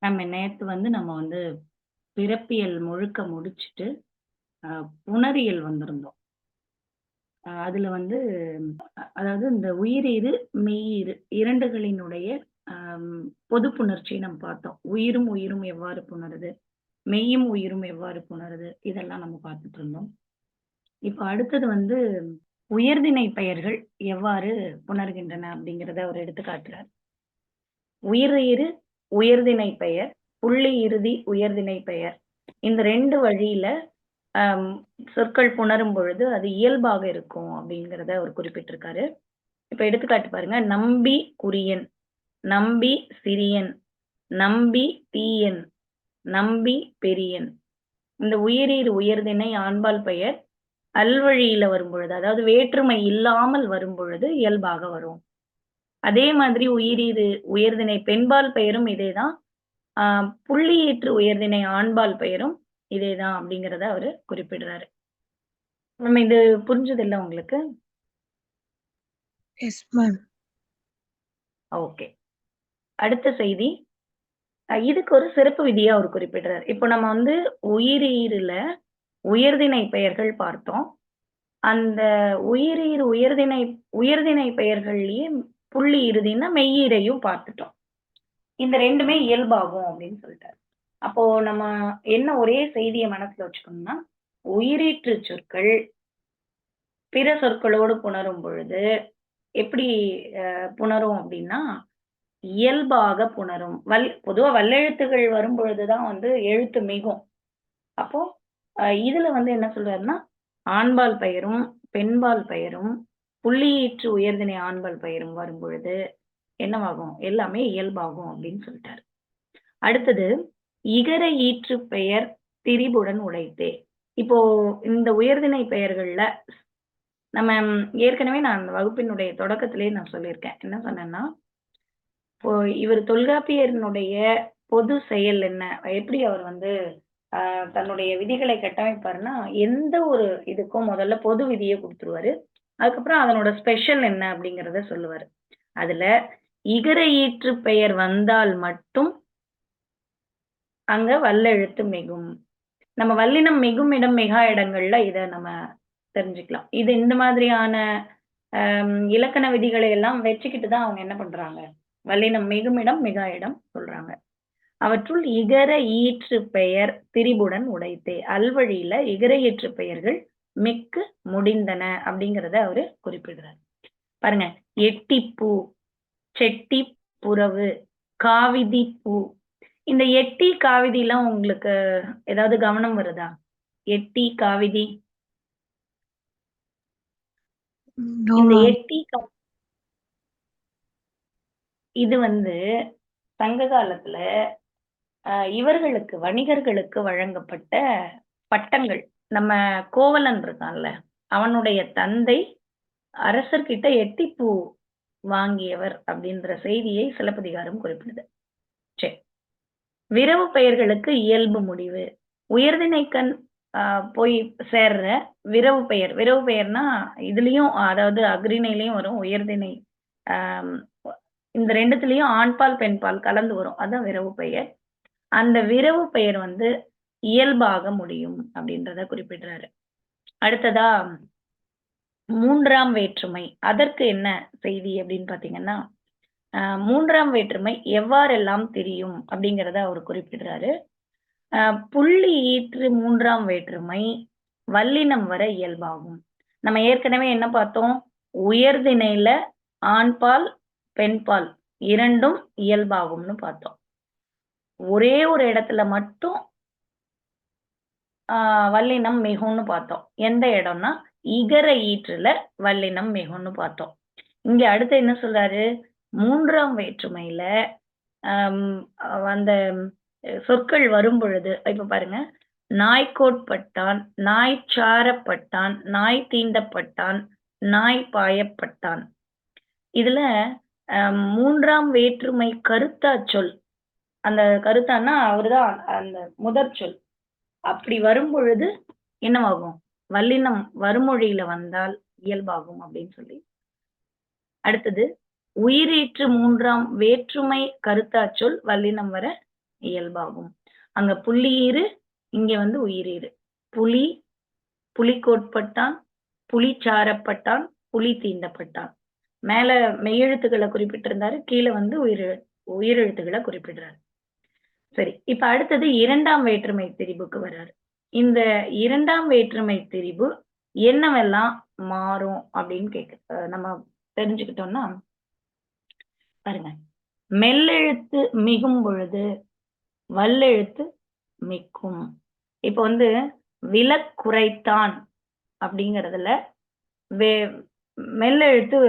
நம்ம வந்து பிறப்பியல் முழுக்க முடிச்சுட்டு, அ புணரியல் வந்திருந்தோம். அதுல வந்து அதாவது இந்த உயிரீறு, மெய்யீறு 2களினுடைய அம் பொது புணர்ச்சிய நம்ம பார்த்தோம். உயிரும் உயிரும் எவ்வாறு புணருது? மெய்யும் உயிரும் எவ்வாறு புணருது? இதெல்லாம் நம்ம பார்த்துட்டு இருந்தோம். இப்ப அடுத்தது வந்து உயர்திணை பெயர்கள் எவ்வாறு புணர்கின்றன? அப்படிங்கிறத அவர் எடுத்துக்காட்டுறார். உயிரீறு உயர்திணை பெயர், புள்ளி இறுதி உயர்திணை பெயர். இந்த 2 வழியில அம் சொற்கள் புணரும் பொழுது அது இயல்பாக இருக்கும் அப்படிங்கிறத அவர் குறிப்பிட்டிருக்காரு. இப்ப எடுத்துக்காட்டு பாருங்க. நம்பி குறியன், நம்பி சிறியன், நம்பி தீயன், நம்பி பெரியன். இந்த உயிரீறு உயர்திணை ஆண்பால் பெயர் அல்வழியில வரும்பொழுது, அதாவது வேற்றுமை இல்லாமல் வரும்பொழுது இயல்பாக வரும். அதே மாதிரி உயிரீறு உயர்திணை பெண்பால் பெயரும் இதேதான். புள்ளியீற்று உயர்திணை ஆண்பால் பெயரும் இதேதான் அப்படிங்கிறத அவரு குறிப்பிடுறாரு. நம்ம இது புரிஞ்சதில்ல உங்களுக்கு? Yes ma'am. ஓகே. அடுத்த செய்தி. இதுக்கு ஒரு சிறப்பு விதியா அவர் குறிப்பிடுறார். இப்போ நம்ம வந்து உயிரீறுல உயர்திணை பெயர்கள் பார்த்தோம். அந்த உயிரீறு உயர்திணை பெயர்கள்லயே புள்ளி இறுதின்னா மெய்யீரையும் பார்த்துட்டோம். இந்த 2மே இயல்பாகும் அப்படின்னு சொல்லிட்டாரு. அப்போ நம்ம என்ன ஒரே செய்திய மனசுல வச்சுக்கணும்னா, உயிரீற்று சொற்கள் பிற சொற்களோடு புணரும் பொழுது எப்படி புணரும் அப்படின்னா, இயல்பாக புணரும். பொதுவா வல்லெழுத்துகள் வரும் பொழுதுதான் வந்து எழுத்து மிகும். அப்போ இதுல வந்து என்ன சொல்றாருன்னா, ஆண்பால் பெயரும், பெண்பால் பெயரும், புள்ளியீற்று உயர்திணை ஆண்பால் பெயரும் வரும் பொழுது என்னவாகும்? எல்லாமே இயல்பாகும் அப்படின்னு சொல்லிட்டாரு. அடுத்தது இகர ஈற்று பெயர் திரிபுடன் உடைத்தே. இப்போ இந்த உயர்திணை பெயர்கள்ல நம்ம ஏற்கனவே நான் அந்த வகுப்பினுடைய தொடக்கத்திலேயே நான் சொல்லியிருக்கேன். என்ன சொன்னேன்னா, இப்போ இவர் தொல்காப்பியரினுடைய பொது செயல் என்ன? எப்படி அவர் வந்து தன்னுடைய விதிகளை கட்டமைப்பாருன்னா, எந்த ஒரு இதுக்கும் முதல்ல பொது விதிய குடுத்துருவாரு. அதுக்கப்புறம் அதனோட ஸ்பெஷல் என்ன அப்படிங்கிறத சொல்லுவாரு. அதுல இகர ஈற்று பெயர் வந்தால் மட்டும் அங்க வல்லெழுத்து மிகும். நம்ம வல்லினம் மிகும் இடம் மிகா இடங்கள்ல இத நம்ம தெரிஞ்சுக்கலாம். இது இந்த மாதிரியான இலக்கண விதிகளை எல்லாம் வச்சுக்கிட்டு தான் அவங்க என்ன பண்றாங்க? வல்லினம் மிகும் இடம் மிகா இடம் சொல்றாங்க. அவற்றுள் இகர ஈற்று பெயர் திரிபுடன் உடைத்தே. அல்வழியில இகர ஈற்று பெயர்கள் மிக்கு முடிந்தன அப்படிங்கிறத அவரு குறிப்பிடுறார். பாருங்க. எட்டிப்பூ, செட்டி புறவு, காவிதி பூ. இந்த எட்டி காவிதி எல்லாம் உங்களுக்கு ஏதாவது கவனம் வருதா? எட்டி காவிதி. இந்த எட்டி இது வந்து சங்க காலத்துல இவர்களுக்கு வணிகர்களுக்கு வழங்கப்பட்ட பட்டங்கள். நம்ம கோவலன் இருக்கான்ல, அவனுடைய தந்தை அரசர்கிட்ட எட்டிப்பூ வாங்கியவர் அப்படின்ற செய்தியை சிலப்பதிகாரம் குறிப்பிடுது. சரி. விரவு பெயர்களுக்கு இயல்பு முடிவு. உயர்திணைக்கண் போய் சேர்ற விரவு பெயர். விரவு பெயர்னா இதுலயும் அதாவது அக்ரிணையிலயும் வரும், உயர்திணை இந்த 2த்துலயும் ஆண்பால் பெண்பால் கலந்து வரும். அதான் விரவு பெயர். அந்த விரவு பெயர் வந்து இயல்பாக முடியும் அப்படின்றத குறிப்பிடுறாரு. அடுத்ததா 3ஆம் வேற்றுமை. அதற்கு என்ன செய்தி அப்படின்னு பாத்தீங்கன்னா, 3ஆம் வேற்றுமை எவ்வாறெல்லாம் தெரியும் அப்படிங்கிறத அவர் குறிப்பிடுறாரு. புள்ளி ஈற்று 3ஆம் வேற்றுமை வல்லினம் வர இயல்பாகும். நம்ம ஏற்கனவே என்ன பார்த்தோம்? உயர்திணையில ஆண்பால் பெண்பால் 2ம் இயல்பாகும்னு பார்த்தோம். ஒரே ஒரு இடத்துல மட்டும் வல்லினம் மிகும்னு பார்த்தோம். எந்த இடம்னா இகர ஈற்றுல வல்லினம் மிகும்னு பார்த்தோம். இங்க அடுத்து என்ன சொல்றாரு? 3ஆம் வேற்றுமையில அந்த சொற்கள் வரும் பொழுது இப்ப பாருங்க. நாய்க்கோட்பட்டான், நாய் சாரப்பட்டான், நாய் தீண்டப்பட்டான், நாய் பாயப்பட்டான். இதுல 3ஆம் வேற்றுமை கருத்தா சொல். அந்த கருத்தான்னா அவருதான் அந்த முதற் சொல். அப்படி வரும் பொழுது என்னவாகும்? வல்லினம் வருமொழியில வந்தால் இயல்பாகும் அப்படின்னு சொல்லி. அடுத்தது உயிரீற்று 3ஆம் வேற்றுமை கருத்தா சொல் வல்லினம் வர இயல்பாகும். அங்க புள்ளீறு, இங்க வந்து உயிரீறு. புலி, புலிக்கோட்பட்டான், புலி சாரப்பட்டான், புலி தீண்டப்பட்டான். மேல மெய்யெழுத்துக்களை குறிப்பிட்டிருந்தாரு, கீழே வந்து உயிரெழுத்துக்களை குறிப்பிடுறாரு. சரி, இப்ப அடுத்தது இரண்டாம் வேற்றுமை திரிபுக்கு வர்றாரு. இந்த இரண்டாம் வேற்றுமை திரிபு என்னவெல்லாம் மாறும் அப்படின்னு நம்ம தெரிஞ்சுக்கிட்டோம்னா, பாருங்க, மெல்லெழுத்து மிகும் பொழுது வல்லெழுத்து மிக்கும். இப்ப வந்து விலக்குறைத்தான் அப்படிங்கறதுல மெல்லெழுத்து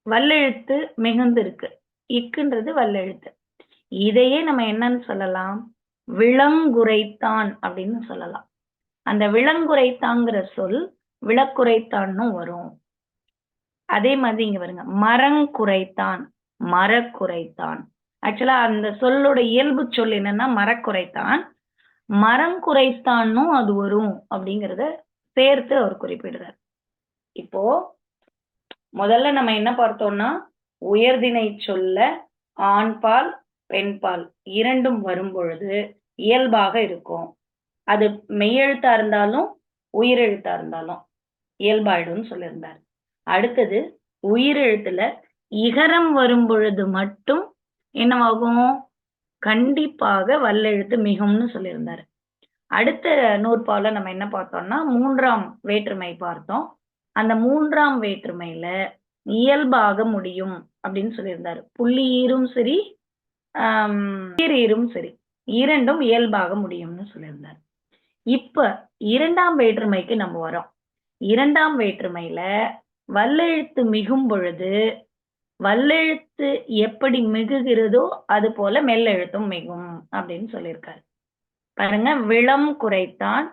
வல்லெழுத்து மிகுந்து இருக்கு. இக்குன்றது வல்லெழுத்து. இதையே நம்ம என்னன்னு சொல்லலாம், விலங்குரைத்தான் அப்படின்னு சொல்லலாம். அந்த விலங்குரைத்தாங்கிற சொல் விலக்குரைத்தான்னு வரும். அதே மாதிரி இங்க வருங்க, மரங்குரைத்தான், மரக்குரைத்தான். ஆக்சுவலா அந்த சொல்லோட இயல்பு சொல் என்னன்னா மரக்குரைத்தான். மரங்குரைத்தான்னும் அது வரும் அப்படிங்கறத சேர்த்து அவர் குறிப்பிடுறார். இப்போ முதல்ல நம்ம என்ன பார்த்தோம்னா, உயர்திணை சொல்ல ஆண்பால் பெண்பால் இரண்டும் வரும் பொழுது இயல்பாக இருக்கும். அது மெய்யெழுத்தா இருந்தாலும் உயிரெழுத்தா இருந்தாலும் இயல்பாயிடும்னு சொல்லியிருந்தார். அடுத்தது உயிரெழுத்துல இகரம் வரும் பொழுது மட்டும் என்னவாகும், கண்டிப்பாக வல்லெழுத்து மிகும்னு சொல்லியிருந்தாரு. அடுத்த நூற்பால நம்ம என்ன பார்த்தோம்னா மூன்றாம் வேற்றுமை பார்த்தோம். அந்த மூன்றாம் வேற்றுமையில இயல்பாக முடியும் அப்படின்னு சொல்லியிருந்தாரு. புள்ளியீரும் சரி, ஈரும் சரி, இரண்டும் இயல்பாக முடியும்னு சொல்லியிருந்தாரு. இப்ப இரண்டாம் வேற்றுமைக்கு நம்ம வரோம். இரண்டாம் வேற்றுமையில வல்லெழுத்து மிகும் பொழுது வல்லெழுத்து எப்படி மிகுகிறதோ அது போல மெல்லெழுத்தும் மிகும் அப்படின்னு சொல்லியிருக்காரு. பாருங்க, விளம் குறைத்தான்,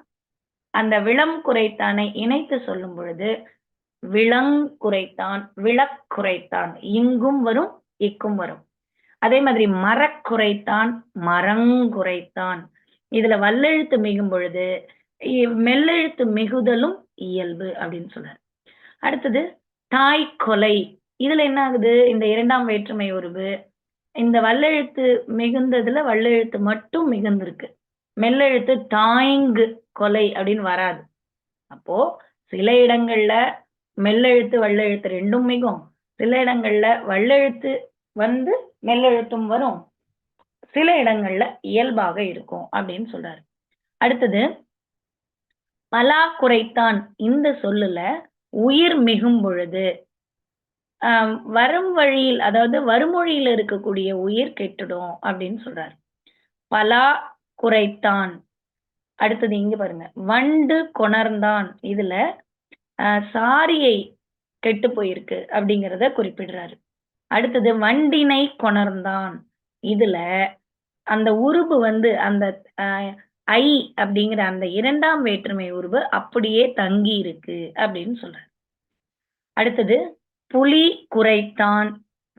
அந்த விளம் குறைத்தானை இணைத்து சொல்லும் பொழுது விளங்குரைத்தான், விளக்குரைத்தான், இங்கும் வரும் இக்கும் வரும். அதே மாதிரி மரக்குரைத்தான், மரங்குரைத்தான். இதுல வல்லெழுத்து மிகும் பொழுது மெல்லெழுத்து மிகுதலும் இயல்பு அப்படின்னு சொல்றாரு. அடுத்தது தாய் கொலை. இதுல என்ன ஆகுது, இந்த இரண்டாம் வேற்றுமை உருவு இந்த வல்லெழுத்து மிகுந்ததுல வல்லெழுத்து மட்டும் மிகுந்திருக்கு. மெல்லெழுத்து தாய்ங்கு கொலை அப்படின்னு வராது. அப்போ சில இடங்கள்ல மெல்லெழுத்து வல்லெழுத்து ரெண்டும் மிகும், சில இடங்கள்ல வல்லெழுத்து வந்து மெல்லெழுத்தும் வரும், சில இடங்கள்ல இயல்பாக இருக்கும் அப்படின்னு சொல்றாரு. அடுத்தது பலா குறைத்தான். இந்த சொல்லுல உயிர் மிகும் பொழுது வரும் வழியில், அதாவது வருமொழியில இருக்கக்கூடிய உயிர் கெட்டுடும் அப்படின்னு சொல்றாரு. பலா குறைத்தான். அடுத்தது இங்க பாருங்க, வண்டு கொணர்ந்தான். இதுல சாரியை கெட்டு போயிருக்கு அப்படிங்கிறத குறிப்பிடுறாரு. அடுத்தது வண்டினை கொணர்ந்தான். இதுல அந்த உருபு வந்து அந்த ஐ அப்படிங்கிற அந்த இரண்டாம் வேற்றுமை உருபு அப்படியே தங்கி இருக்கு அப்படின்னு சொல்றாரு. அடுத்தது புலி குறைத்தான்,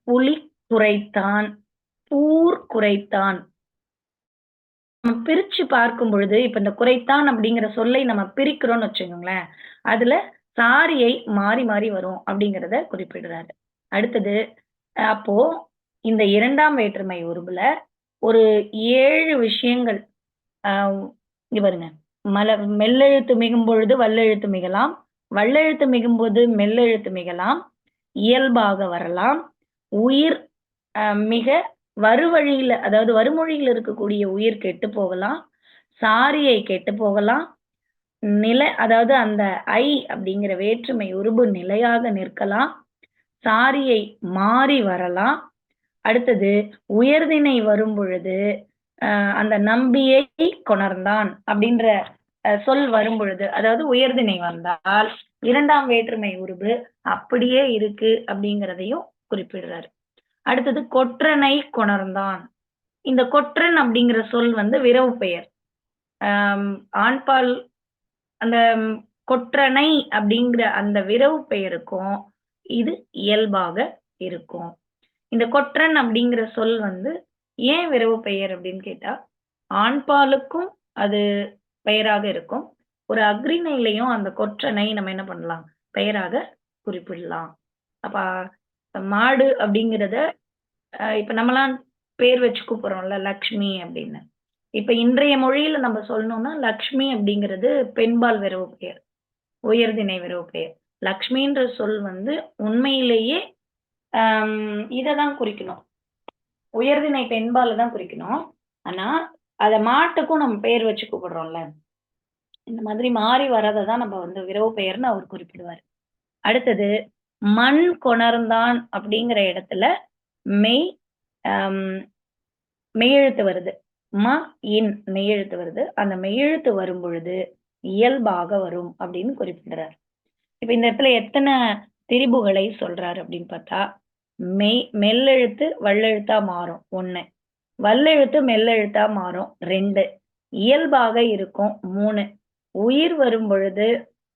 புலி குறைத்தான், பூர் குறைத்தான். நம்ம பிரிச்சு பார்க்கும் பொழுது இப்ப இந்த குறைத்தான் அப்படிங்கிற சொல்லை நம்ம பிரிக்கிறோம்னு வச்சுக்கோங்களேன், அதுல சாரியை மாறி மாறி வரும் அப்படிங்கிறத குறிப்பிடுறாரு. அடுத்தது அப்போ இந்த இரண்டாம் வேற்றுமை உருபுல ஒரு 7 விஷயங்கள் இங்க பாருங்க, மெல்லெழுத்து மிகும் பொழுது வல்லெழுத்து மிகலாம், வல்லெழுத்து மிகும்போது மெல்லெழுத்து மிகலாம், இயல்பாக வரலாம், உயிர் மிக வருவழியில, அதாவது வருமொழியில் இருக்கக்கூடிய உயிர் கெட்டு போகலாம், சாரியை கெட்டு போகலாம், அதாவது அந்த ஐ அப்படிங்கிற வேற்றுமை உருபு நிலையாக நிற்கலாம், சாரியை மாறி வரலாம். அடுத்தது உயர்திணை வரும் பொழுது அந்த நம்பியை கொணர்ந்தான் அப்படின்ற சொல் வரும் பொழுது, அதாவது உயர்திணை வந்தால் இரண்டாம் வேற்றுமை உருபு அப்படியே இருக்கு அப்படிங்கிறதையும் குறிப்பிடுறாரு. அடுத்தது கொற்றனை கொணர்ந்தான். இந்த கொற்றன் அப்படிங்கிற சொல் வந்து விரவு பெயர். ஆண்பால் அந்த கொற்றனை அப்படிங்கிற அந்த விரவு பெயருக்கும் இது இயல்பாக இருக்கும். இந்த கொற்றன் அப்படிங்கிற சொல் வந்து ஏன் விரவு பெயர் அப்படின்னு கேட்டா, ஆண்பாலுக்கும் அது பெயராக இருக்கும், ஒரு அக்ரிணையிலையும் அந்த கொற்றனை நம்ம என்ன பண்ணலாம், பெயராக குறிப்பிடலாம். அப்ப மாடு அப்படிங்கிறத இப்ப நம்மலாம் பேர் வச்சு கூப்பிடுறோம்ல லக்ஷ்மி அப்படின்னு. இப்ப இன்றைய மொழியில நம்ம சொல்லணும்னா லக்ஷ்மி அப்படிங்கிறது பெண்பால் விரவு பெயர், உயர்திணை விரவு பெயர். லக்ஷ்மின்ற சொல் வந்து உண்மையிலேயே இததான் குறிக்கணும், உயர்திணை பெண்பால தான் குறிக்கணும். ஆனா அத மாட்டுக்கும் நம்ம பேர் வச்சு கூப்பிடுறோம்ல, இந்த மாதிரி மாறி வர்றத தான் நம்ம வந்து விரவு பெயர்ன்னு அவர் குறிப்பிடுவாரு. அடுத்தது மண் கொணர்ந்தான் அப்படிங்கிற இடத்துல மெய் மெய்யெழுத்து வருது. இன் மெய்யெழுத்து வருது. அந்த மெய்யெழுத்து வரும் பொழுது இயல்பாக வரும் அப்படின்னு குறிப்பிடுறார். இப்ப இந்த இடத்துல எத்தனை திரிபுகளை சொல்றாரு அப்படின்னு பார்த்தா, மெல்லெழுத்து வல்லெழுத்தா மாறும் 1, வல்லெழுத்து மெல்லெழுத்தா மாறும் 2, இயல்பாக இருக்கும் 3, உயிர் வரும் பொழுது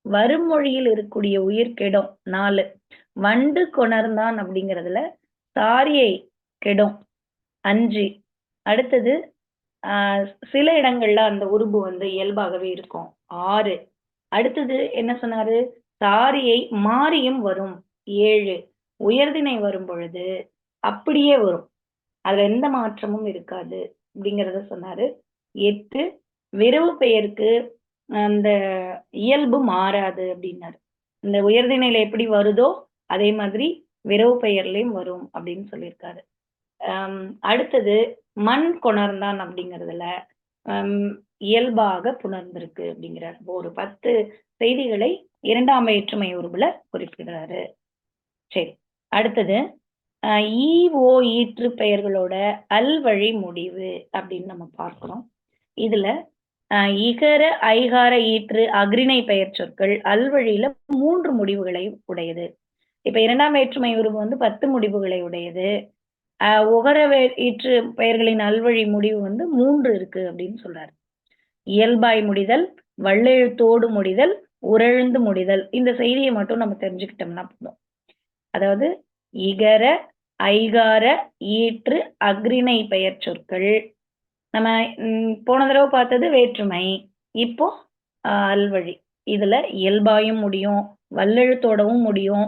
வருமொழியில் இருக்கக்கூடிய உயிர் கெடும் 4, வண்டு கொணர்ந்தான் அப்படிங்கிறதுல சாரியை கெடும் 5, அடுத்தது சில இடங்கள்ல அந்த உருபு வந்து இயல்பாகவே இருக்கும் 6, அடுத்தது என்ன சொன்னாரு, சாரியை மாறியும் வரும் 7, உயர்திணை வரும் பொழுது அப்படியே வரும், அதுல எந்த மாற்றமும் இருக்காது அப்படிங்கிறத சொன்னாரு. 8, விரவு பெயருக்கு அந்த இயல்பு மாறாது அப்படின்னாரு. இந்த உயர்திணையில எப்படி வருதோ அதே மாதிரி விரவு பெயர்லயும் வரும் அப்படின்னு சொல்லியிருக்காரு. அடுத்தது மண் கொணர்ந்தான் அப்படிங்கிறதுல இயல்பாக புணர்ந்திருக்கு அப்படிங்கிறார். ஒரு 10 செய்திகளை 2ஆம் வேற்றுமை உருபுல குறிப்பிடுறாரு. சரி, அடுத்தது ஈ ஓ ஈற்று பெயர்களோட அல்வழி முடிவு அப்படின்னு நம்ம பார்க்கிறோம். இதுல இகர ஐகார ஈற்று அக்ரிணை பெயர் சொற்கள் அல்வழியில 3 முடிவுகளை உடையது. இப்ப 2ஆம் வேற்றுமை உருவு வந்து 10 முடிவுகளை உடையது. உகர ஈற்று பெயர்களின் அல்வழி முடிவு வந்து 3 இருக்கு அப்படின்னு சொல்றாரு. இயல்பாய் முடிதல், வல்லெழுத்தோடு முடிதல், உரெழுந்து முடிதல். இந்த செய்தியை மட்டும் நம்ம தெரிஞ்சுக்கிட்டோம்னா போதும். அதாவது இகர ஐகார ஈற்று அக்ரிணை பெயர் சொற்கள் நம்ம போன தடவை பார்த்தது வேற்றுமை, இப்போ அல்வழி. இதுல இயல்பாயும் முடியும், வல்லெழுத்தோடவும் முடியும்,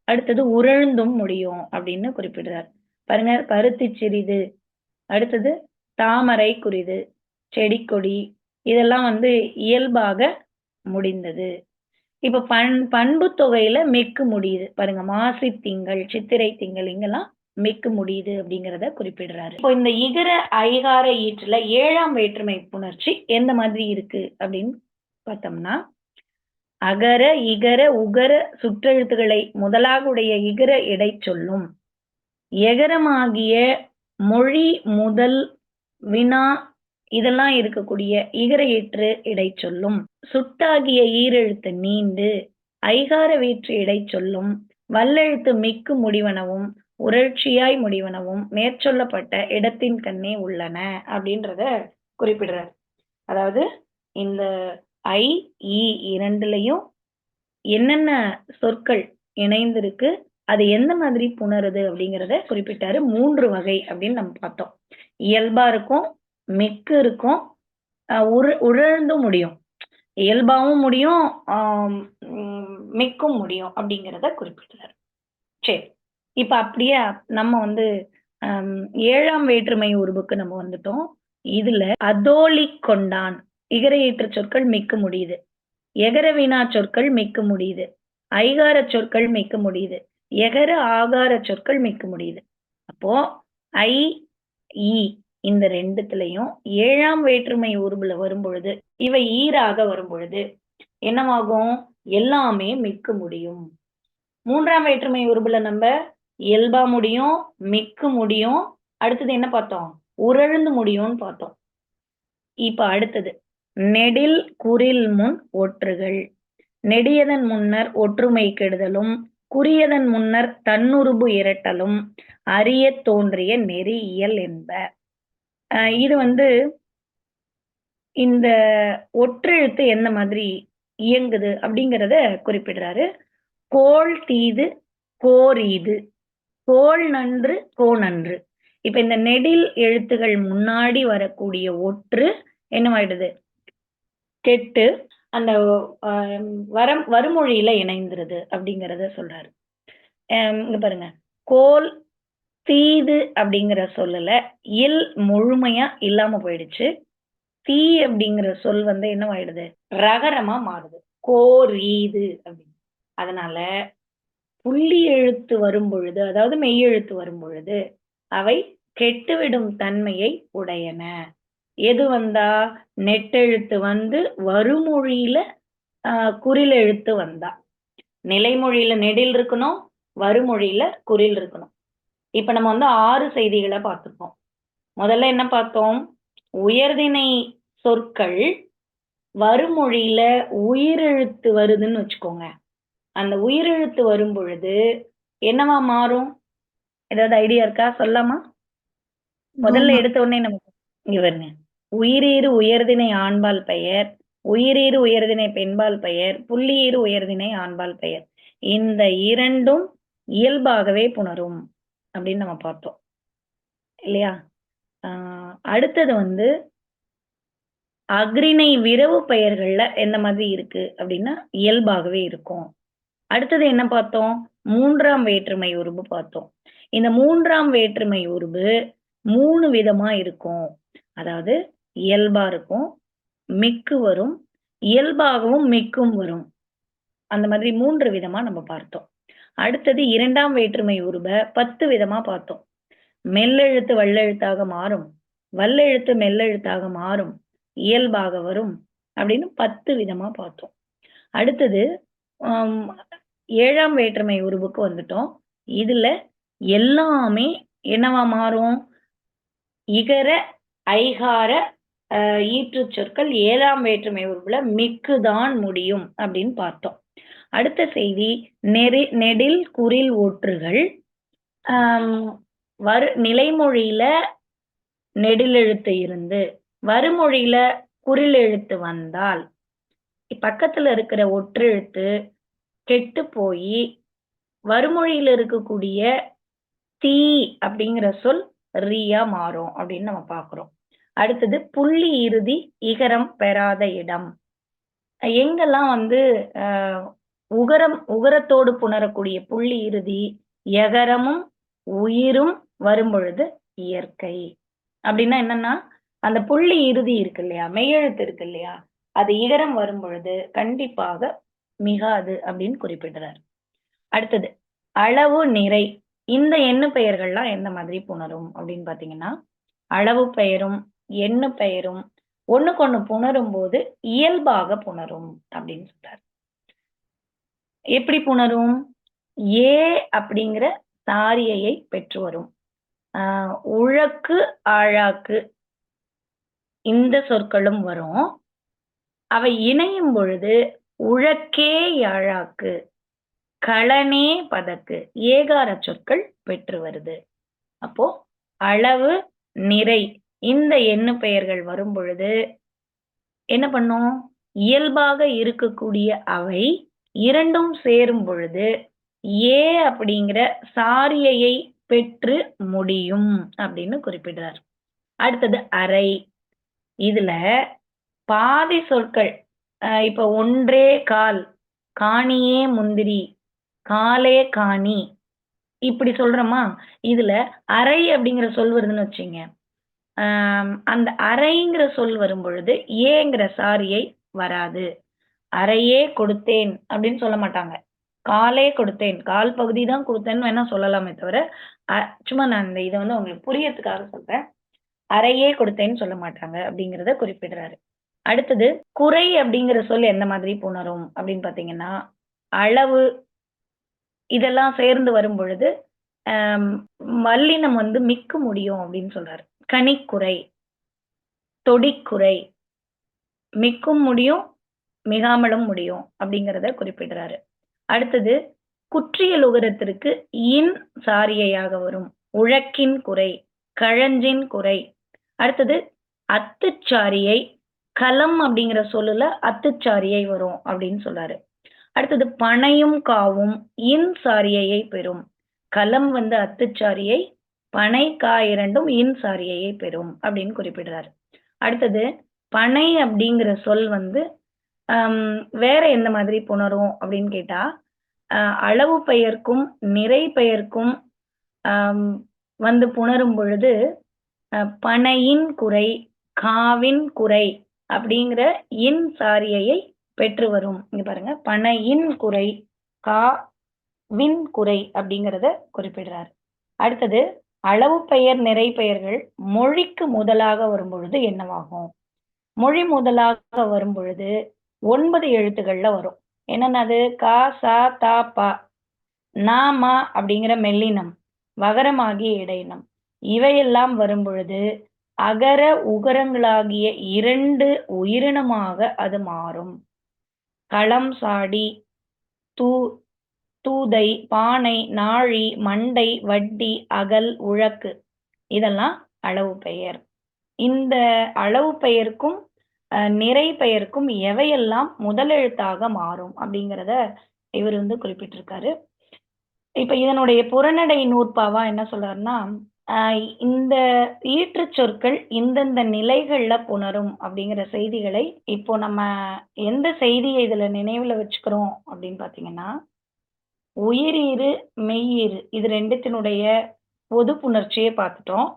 அடுத்தது உரெழுந்தும் முடியும் அப்படின்னு குறிப்பிடுறார். பாருங்க, பருத்தி சிறிது, அடுத்தது தாமரை குறிது, செடி கொடி, இதெல்லாம் வந்து இயல்பாக முடிந்தது. இப்ப பண்பு தொகையில மெக்கு முடியுது பாருங்க, மாசி திங்கள், சித்திரை திங்கள், இங்கெல்லாம் மெக்கு முடியுது அப்படிங்கிறத குறிப்பிடுறாரு. இப்போ இந்த இகர ஐகார ஈற்றுல 7ஆம் வேற்றுமை புணர்ச்சி எந்த மாதிரி இருக்கு அப்படின்னு பார்த்தோம்னா, அகர இகர உகர சுற்றெழுத்துக்களை முதலாக உடைய இகர இடை சொல்லும், எகரமாகிய மொழி முதல் வினா இதெல்லாம் இருக்கக்கூடிய இகர ஈற்று இடை சொல்லும், சுட்டாகிய ஈரெழுத்து நீண்டு ஐகார வீற்று இடை சொல்லும், வல்லெழுத்து மிக்கு முடிவனவும் உரட்சியாய் முடிவனவும் மேற்சொல்லப்பட்ட இடத்தின் கண்ணே உள்ளன அப்படின்றத குறிப்பிடுறார். அதாவது இந்த ஐ ஈ இரண்டுலையும் என்னென்ன சொற்கள் இணைந்திருக்கு, அது எந்த மாதிரி புணருது அப்படிங்கிறத குறிப்பிட்டாரு. 3 வகை அப்படின்னு நம்ம பார்த்தோம். இயல்பா இருக்கும், மிக்கு இருக்கும், உழந்தும் முடியும், இயல்பாவும் முடியும், மிக்கும் முடியும் அப்படிங்கிறத குறிப்பிட்டார். சரி, இப்ப அப்படியே நம்ம வந்து 7ஆம் வேற்றுமை உருபுக்கு நம்ம வந்துட்டோம். இதுல அதோலி கொண்டான் இகர ஈற்று சொற்கள் மிக்க முடியுது, எகர வினா சொற்கள் மிக்க முடியுது, ஐகார சொற்கள் மிக்க முடியுது, எகர ஆகார சொற்கள் மிக்க முடியுது. அப்போ ஐ ஈ இந்த ரெண்டுத்துலயும் 7ஆம் வேற்றுமை உருபுல வரும் பொழுது, இவை ஈராக வரும் பொழுது என்னவாகும், எல்லாமே மிக்க முடியும். 3ஆம் வேற்றுமை உருபுல நம்ம இயல்பா முடியும், மிக்கு முடியும், அடுத்தது என்ன பார்த்தோம், உரழுந்து முடியும்னு பார்த்தோம். இப்ப அடுத்தது நெடில் குறில் முன் ஒற்றுகள், நெடியதன் முன்னர் ஒற்றுமை கெடுதலும், குறியதன் முன்னர் தன்னுருபு இரட்டலும் அறிய தோன்றிய நெறி இயல் என்ப. இது வந்து இந்த ஒற்றெழுத்து என்ன மாதிரி இயங்குது அப்படிங்கிறத குறிப்பிடுறாரு. கோள் தீது கோரீது, கோள் நன்று கோ நன்று. இப்ப இந்த நெடில் எழுத்துகள் முன்னாடி வரக்கூடிய ஒற்று என்னவாயிடுது, கெட்டு அந்த வருமொழியில இணைந்துருது அப்படிங்கிறத சொல்றாரு. இங்க பாருங்க, கோல் தீது அப்படிங்கிற சொல்லல இல் முழுமையா இல்லாம போயிடுச்சு. தீ அப்படிங்கிற சொல் வந்து என்னவாயிடுது? ரகரமா மாறுது. கோரீது அப்படின்னு. அதனால புள்ளி எழுத்து வரும்பொழுது, அதாவது மெய்யெழுத்து வரும்பொழுது, அவை கெட்டுவிடும் தன்மையை உடையன. எது வந்தா? நெட்டெழுத்து வந்து வருமொழியில குறில் எழுத்து வந்தா. நிலைமொழியில நெடில் இருக்கணும், வருமொழியில குறில் இருக்கணும். இப்ப நம்ம வந்து 6 செய்திகள பார்த்திருக்கோம். முதல்ல என்ன பார்த்தோம்? உயர்திணை சொற்கள் வருமொழியில உயிரெழுத்து வருதுன்னு வச்சுக்கோங்க. அந்த உயிரெழுத்து வரும்பொழுது என்னவா மாறும்? ஏதாவது ஐடியா இருக்கா? சொல்லலாமா? முதல்ல எடுத்த உடனே நமக்கு இங்க பாருங்க. உயிரீறு உயர்திணை ஆண்பால் பெயர், உயிரீறு உயர்திணை பெண்பால் பெயர், புள்ளியீறு உயர்திணை ஆண்பால் பெயர். இந்த 2ம் இயல்பாகவே புணரும் அப்படின்னு நம்ம பார்த்தோம். இல்லையா? அடுத்தது வந்து அஃறிணை விரவு பெயர்கள்ல எந்த மாதிரி இருக்கு அப்படின்னா இயல்பாகவே இருக்கும். அடுத்தது என்ன பார்த்தோம்? 3ஆம் வேற்றுமை உருபு பார்த்தோம். இந்த 3ஆம் வேற்றுமை உருபு 3 விதமா இருக்கும். அதாவது இயல்பா இருக்கும், மிக்கு வரும், இயல்பாகவும் மிக்கும் வரும். அந்த மாதிரி 3 விதமா நம்ம பார்த்தோம். அடுத்தது 2ஆம் வேற்றுமை உருப 10 விதமா பார்த்தோம். மெல்லெழுத்து வல்லெழுத்தாக மாறும், வல்லெழுத்து மெல்லெழுத்தாக மாறும், இயல்பாக வரும் அப்படின்னு 10 விதமா பார்த்தோம். அடுத்தது 7ஆம் வேற்றுமை உருபுக்கு வந்துட்டோம். இதுல எல்லாமே என்னவா மாறும்? இகர, ஐகார ஈற்றுச் சொற்கள் 7ஆம் வேற்றுமை உருபுல மிக்குதான் முடியும் அப்படின்னு பார்த்தோம். அடுத்த செய்தி நெடில் குறில் ஒற்றுகள் நிலைமொழியில நெடில் எழுத்து இருந்து வருமொழியில குறில் எழுத்து வந்தால் பக்கத்துல இருக்கிற ஒற்றெழுத்து கெட்டு போய் வருமொழியில இருக்கக்கூடிய தீ அப்படிங்கிற சொல் ரியா மாறும் அப்படின்னு நம்ம பார்க்கிறோம். அடுத்தது புள்ளி இறுதி இகரம் பெறாத இடம். எங்கெல்லாம் வந்து உகரத்தோடு புணரக்கூடிய புள்ளி இறுதி எகரமும் உயிரும் வரும்பொழுது இயற்கை. அப்படின்னா என்னன்னா அந்த புள்ளி இறுதி இருக்கு இல்லையா, மெய்யெழுத்து இருக்கு இல்லையா, அது இகரம் வரும் பொழுது கண்டிப்பாக மிகாது அப்படின்னு குறிப்பிடுறார். அடுத்தது அளவு நிறை. இந்த எண்ணு பெயர்கள்லாம் எந்த மாதிரி புணரும் அப்படின்னு பாத்தீங்கன்னா அளவு பெயரும் எண்ணு பெயரும் ஒண்ணுக்கொண்ணு புணரும் போது இயல்பாக புணரும் அப்படின்னு சொல்றாரு. எப்படி புணரும்? ஏ அப்படிங்கிற சாரியையை பெற்று வரும். உழக்கு ஆழாக்கு இந்த சொற்களும் வரும். அவை இணையும் பொழுது உழக்கே யாழாக்கு, களனே பதக்கு, ஏகார சொற்கள் பெற்று வருது. அப்போ அளவு நிறை இந்த எண்ணு பெயர்கள் வரும் பொழுது என்ன பண்ணும்? இயல்பாக இருக்கக்கூடிய அவை இரண்டும் சேரும் பொழுது ஏ அப்படிங்கிற சாரியையை பெற்று முடியும் அப்படின்னு குறிப்பிடுறார். அடுத்தது அரை. இதுல பாதி சொற்கள் இப்ப ஒன்றே கால், காணியே முந்திரி, காலே காணி இப்படி சொல்றோமா? இதுல அரை அப்படிங்கிற சொல் வருதுன்னு வச்சுங்க. அந்த அரைங்கிற சொல் வரும் பொழுது ஏங்கிற சாரியை வராது. அரையே கொடுத்தேன் அப்படின்னு சொல்ல மாட்டாங்க. காலே கொடுத்தேன், கால் பகுதி தான் கொடுத்தேன்னு வேணா சொல்லலாமே தவிர சும்மா நான் இந்த இதை வந்து உங்களுக்கு புரியறதுக்காக சொல்றேன். அரையே கொடுத்தேன்னு சொல்ல மாட்டாங்க அப்படிங்கிறத குறிப்பிடுறாரு. அடுத்தது குறை அப்படிங்கிற சொல் எந்த மாதிரி புணரும் அப்படின்னு பாத்தீங்கன்னா அளவு இதெல்லாம் சேர்ந்து வரும் பொழுது வல்லினம் வந்து மிக்க முடியும் அப்படின்னு சொல்றாரு. கனிக்குறை, தொடிக்குறை, மிக்கும் முடியும் மிகாமலும் முடியும் அப்படிங்கிறத குறிப்பிடுறாரு. அடுத்தது குற்றியல் உகரத்திற்கு இன் சாரியையாக வரும். உழக்கின் குறை, கழஞ்சின் குறை. அடுத்தது அத்துச்சாரியை, களம் அப்படிங்கிற சொல்லுல அத்துச்சாரியை வரும் அப்படின்னு சொல்றாரு. அடுத்தது பனையும் காவும் இன் சாரியையை பெறும். களம் வந்து அத்துச்சாரியை, பனை கா இரண்டும் இன் சாரியையை பெறும் அப்படின்னு குறிப்பிடுறாரு. அடுத்தது பனை அப்படிங்கிற சொல் வந்து வேற எந்த மாதிரி புணரும் அப்படின்னு கேட்டா அளவு பெயர்க்கும் நிறை பெயர்க்கும் வந்து புணரும் பொழுது பனையின் குறை, காவின் குறை அப்படிங்கிற இன் சாரியையை பெற்று வரும். இங்க பாருங்க, பனையின் குறை, காவின் குறை அப்படிங்கிறத குறிப்பிடுறார். அடுத்தது அளவு பெயர் நிறை பெயர்கள் மொழிக்கு முதலாக வரும் பொழுது என்னவாகும்? மொழி முதலாக வரும் பொழுது 9 எழுத்துக்கள்ல வரும். என்னன்னது? கா, சா, தா, பா. நா, மா அப்படிங்கிற மெல்லினம், வகரமாகிய இடையினம் இவையெல்லாம் வரும் பொழுது அகர உகரங்களாகிய 2 உயிரினமாக அது மாறும். களம், சாடி, தூதை, பானை, நாழி, மண்டை, வட்டி, அகல், உழக்கு இதெல்லாம் அளவு பெயர். இந்த அளவு பெயருக்கும் நிறை பெயருக்கும் எவையெல்லாம் முதலெழுத்தாக மாறும் அப்படிங்கிறத இவர் வந்து குறிப்பிட்டிருக்காரு. இப்ப இதனுடைய புறநடை நூற்பாவா என்ன சொல்றாருன்னா, இந்த ஈற்றுச் சொற்கள் இந்தந்த நிலைகள்ல புணரும் அப்படிங்கிற செய்திகளை இப்போ நம்ம எந்த செய்தியை இதுல நினைவுல வச்சுக்கிறோம் அப்படின்னு பாத்தீங்கன்னா, உயிரீறு மெய்யீறு இது ரெண்டுத்தினுடைய பொது புணர்ச்சியை பார்த்துட்டோம்.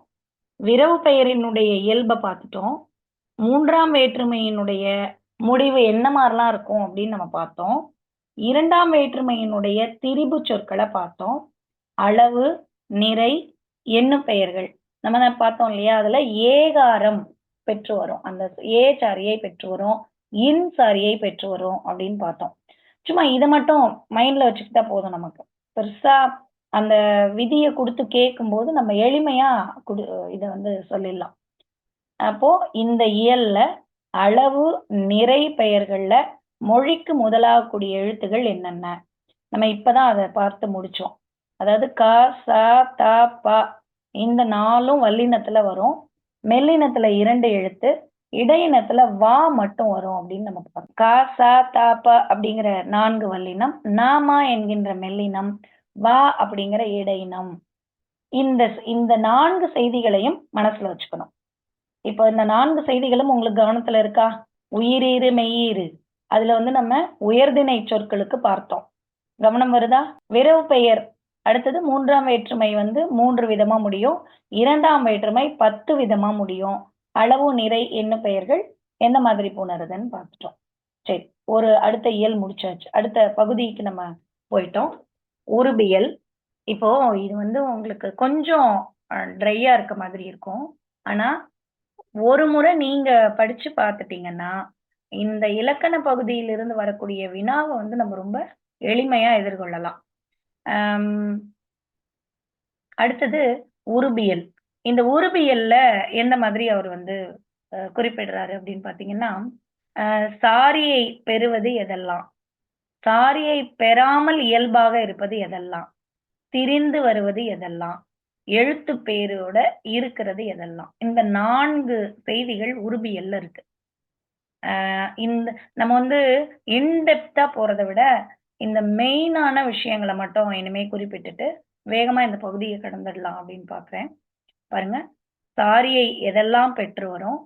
விரவு பெயரினுடைய இயல்பை பார்த்துட்டோம். 3ஆம் வேற்றுமையினுடைய முடிவு என்ன மாதிரிலாம் இருக்கும் அப்படின்னு நம்ம பார்த்தோம். 2ஆம் வேற்றுமையினுடைய திரிபு சொற்களை பார்த்தோம். அளவு, நிறை, எண்ணு பெயர்கள் நம்ம பார்த்தோம் இல்லையா? அதுல ஏகாரம் பெற்று வரும், அந்த ஏ சாரியை பெற்று வரும், இன் சாரியை பெற்று வரும் அப்படின்னு பார்த்தோம். சும்மா இதை மட்டும் மைண்ட்ல வச்சுக்கிட்டா போதும். நமக்கு பெருசா அந்த விதியை கொடுத்து கேட்கும்போது நம்ம எளிமையா இதை வந்து சொல்லிடலாம். அப்போ இந்த இயல்ல அளவு நிறை பெயர்கள்ல மொழிக்கு முதலாகக்கூடிய எழுத்துகள் என்னென்ன நம்ம இப்பதான் அதை பார்த்து முடிச்சோம். அதாவது க, ச, த, ப இந்த 4ம் வல்லினத்துல வரும். மெல்லினத்துல 2 எழுத்து, இடையினத்துல வா மட்டும் வரும் அப்படின்னு நம்ம பார்ப்போம். க, ச, த, ப அப்படிங்கிற 4 வல்லினம், நாமா என்கின்ற மெல்லினம், வா அப்படிங்கிற இடையினம். இந்த 4 செய்திகளையும் மனசுல வச்சுக்கணும். இப்போ இந்த 4 செய்திகளும் உங்களுக்கு கவனத்துல இருக்கா? உயிரீறு மெய்யீறு அதுல வந்து நம்ம உயர்திணை சொற்களுக்கு பார்த்தோம். கவனம் வருதா? விரவு பெயர் அடுத்தது 3ஆம் வேற்றுமை வந்து 3 விதமா முடியும். 2ஆம் வேற்றுமை 10 விதமா முடியும். அளவு, நிறை, எண்ணு பெயர்கள் எந்த மாதிரி புணருதுன்னு பார்த்துட்டோம். சரி, ஒரு அடுத்த இயல் முடிச்சாச்சு. அடுத்த பகுதிக்கு நம்ம போயிட்டோம். உருபியல். இப்போ இது வந்து உங்களுக்கு கொஞ்சம் ட்ரையா இருக்க மாதிரி இருக்கும். ஆனா ஒரு முறை நீங்க படிச்சு பார்த்துட்டீங்கன்னா இந்த இலக்கண பகுதியிலிருந்து வரக்கூடிய வினாவை வந்து நம்ம ரொம்ப எளிமையா எதிர்கொள்ளலாம். அடுத்தது உருபியல். இந்த உருபியல்ல எந்த மாதிரி அவர் வந்து குறிப்பிடுறாரு அப்படின்னு பாத்தீங்கன்னா, சாரியை பெறுவது எதெல்லாம், சாரியை பெறாமல் இயல்பாக இருப்பது எதெல்லாம், திரிந்து வருவது எதெல்லாம், எழுத்து பேரோட இருக்கிறது எதெல்லாம். இந்த 4 செய்திகள் உருபியல்ல இருக்கு. இந்த நம்ம வந்து இன்டெப்தா போறதை விட இந்த மெயினான விஷயங்களை மட்டும் இனிமே குறிப்பிட்டுட்டு வேகமா இந்த பகுதியை கடந்துடலாம் அப்படின்னு பாக்குறேன். பாருங்க, சாரியை எதெல்லாம் பெற்று வரும்,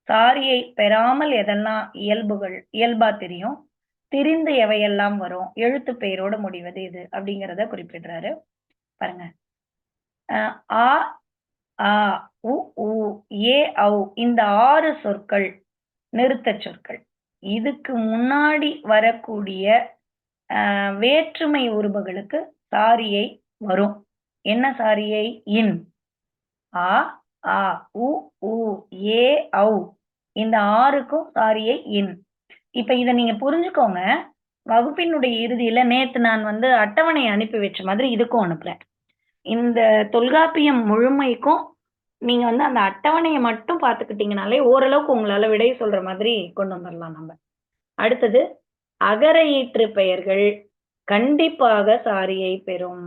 சாரியை பெறாமல் எதெல்லாம் இயல்பா தெரியும், திரிந்து எவையெல்லாம் வரும், எழுத்து பெயரோட முடிவது இது அப்படிங்கிறத குறிப்பிடுறாரு. பாருங்க, ஆ, ஆ, உ, ஊ, ஏ, ஔ இந்த 6 சொற்கள் நிறுத்த சொற்கள். இதுக்கு முன்னாடி வரக்கூடிய வேற்றுமை உருபுகளுக்கு சாரியை வரும். என்ன சாரியை? இன். ஆ, ஆ, உ, ஊ, ஏ, ஔ இந்த 6க்கும் சாரியை இன். இப்ப இத நீங்க புரிஞ்சுக்கோங்க. வகுப்பினுடைய இறுதியில நேத்து நான் வந்து அட்டவணை அனுப்பி வச்ச மாதிரி இதுக்கும் அனுப்புறேன். இந்த தொல்காப்பியம் முழுமைக்கும் நீங்க வந்து அந்த அட்டவணையை மட்டும் பார்த்துக்கிட்டீங்கனாலே ஓரளவுக்கு உங்களால விடை சொல்ற மாதிரி கொண்டு வந்துடலாம் நம்ம. அடுத்தது அகர ஈற்று பெயர்கள் கண்டிப்பாக சாரியை பெறும்.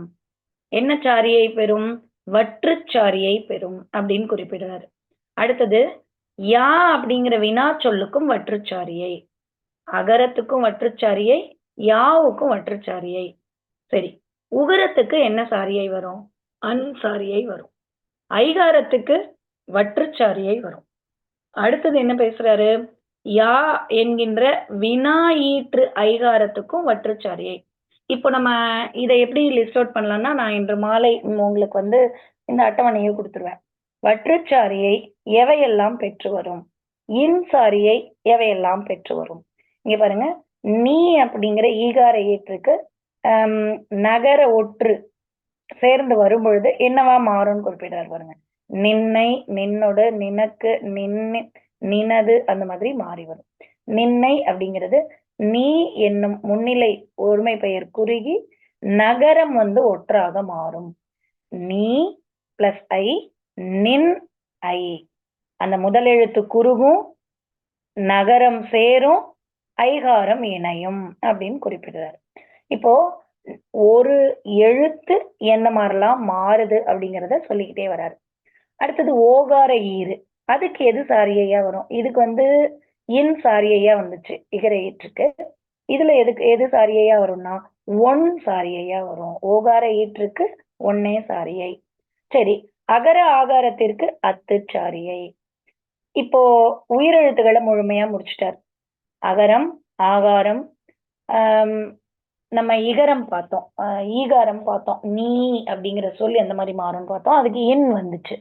என்ன சாரியை பெறும்? வற்றுச்சாரியை பெறும் அப்படின்னு குறிப்பிடுறாரு. அடுத்தது யா அப்படிங்கிற வினா சொல்லுக்கும் வற்றுச்சாரியை, அகரத்துக்கும் வற்றுச்சாரியை, யாவுக்கும் வற்றுச்சாரியை. சரி, உகரத்துக்கு என்ன சாரியை வரும்? அன் சாரியை வரும். ஐகாரத்துக்கு வற்றுச்சாரியை வரும். அடுத்தது என்ன பேசுறாரு? யா என்கின்ற வினா ஈற்று ஐகாரத்துக்கும் வற்றுச்சாரியை. இப்போ நம்ம இதை எப்படி லிஸ்ட் அவுட் பண்ணலாம்னா, நான் இன்று மாலை உங்களுக்கு வந்து இந்த அட்டவணையை கொடுத்துருவேன். வற்றுச்சாரியை எவையெல்லாம் பெற்று வரும், இன்சாரியை எவையெல்லாம் பெற்று வரும். இங்க பாருங்க, நீ அப்படிங்கிற ஈகார ஈற்றுக்கு நகர ஒற்று சேர்ந்து வரும் பொழுது என்னவா மாறும்னு குறிப்பிடுறாரு பாருங்க. நின்னை, நின்னோடு, நினக்கு, நினது அந்த மாதிரி மாறி வரும். நின்னை அப்படிங்கிறது நீ என்னும் முன்னிலை ஒருமை பெயர் குறுகி நகரம் ஒற்றாக மாறும். நீ பிளஸ் ஐ, நின் ஐ, அந்த முதல் எழுத்து குறுகும் நகரம் சேரும் ஐகாரம் இணையும் அப்படின்னு குறிப்பிடுறாரு. இப்போ ஒரு எழுத்து என்ன மாதிரிலாம் மாறுது அப்படிங்கிறத சொல்லிக்கிட்டே வராரு. அடுத்தது ஓகார ஈறு, அதுக்கு எது சாரியையா வரும்? இதுக்கு இன் சாரியையா வந்துச்சு இகர ஈற்றுக்கு. இதுல எது சாரியையா வரும்னா ஒன் சாரியையா வரும். ஓகார ஈற்றுக்கு ஒன்னே சாரியை. சரி, அகர ஆகாரத்திற்கு அத்து சாரியை. இப்போ உயிரெழுத்துக்களை முழுமையா முடிச்சிட்டார். அகரம், ஆகாரம், நம்ம இகரம் பார்த்தோம், ஈகாரம் பார்த்தோம். நீ அப்படிங்கிற சொல்லி அந்த மாதிரி மாறும்னு பார்த்தோம். அதுக்கு இன் வந்துச்சு.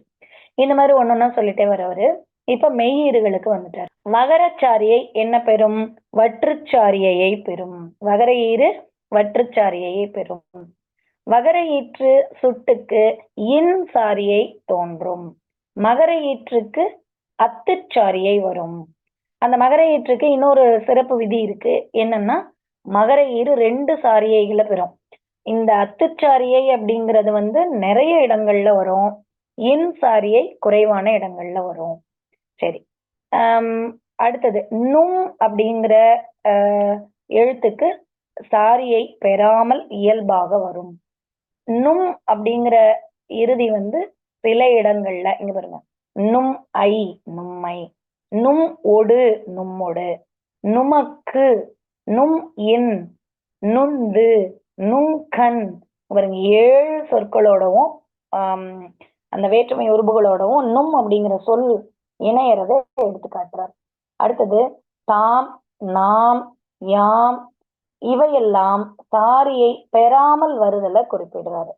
இந்த மாதிரி ஒன்னொன்னா சொல்லிட்டே வரவரு இப்ப மெய்யீறுகளுக்கு வந்துட்டார். வகரச்சாரியை என்ன பெறும்? வற்றுச்சாரியையை பெறும். வகர ஈறு வற்றுச்சாரியையை பெறும். வகர ஈற்று சுட்டுக்கு இன் சாரியை தோன்றும். மகர ஈற்றுக்கு அத்துச்சாரியை வரும். அந்த மகர ஈற்றுக்கு இன்னொரு சிறப்பு விதி இருக்கு. என்னன்னா, மகர ஈறு 2 சாரியைகளை பெறும். இந்த அத்துச்சாரியை அப்படிங்கிறது நிறைய இடங்கள்ல வரும், இன் சாரியை குறைவான இடங்கள்ல வரும். சரி, அடுத்தது நும் அப்படிங்கிற எழுத்துக்கு சாரியை பெறாமல் இயல்பாக வரும். நும் அப்படிங்கிற இறுதி சில இடங்கள்ல இங்க பாருங்க, நும் ஐ நும்மை, நும் ஒடு நும்மொடு, நுமக்கு, நும் இன், நுந்து, நுங்கண் பாருங்க, 7 சொற்களோடவும் அந்த வேற்றுமை உருபுகளோடவும் நும் அப்படிங்கிற சொல் இணையறதை எடுத்து காட்டுறார். அடுத்தது தாம், நாம், யாம் இவையெல்லாம் சாரியை பெறாமல் வருதலை குறிப்பிடுறாரு.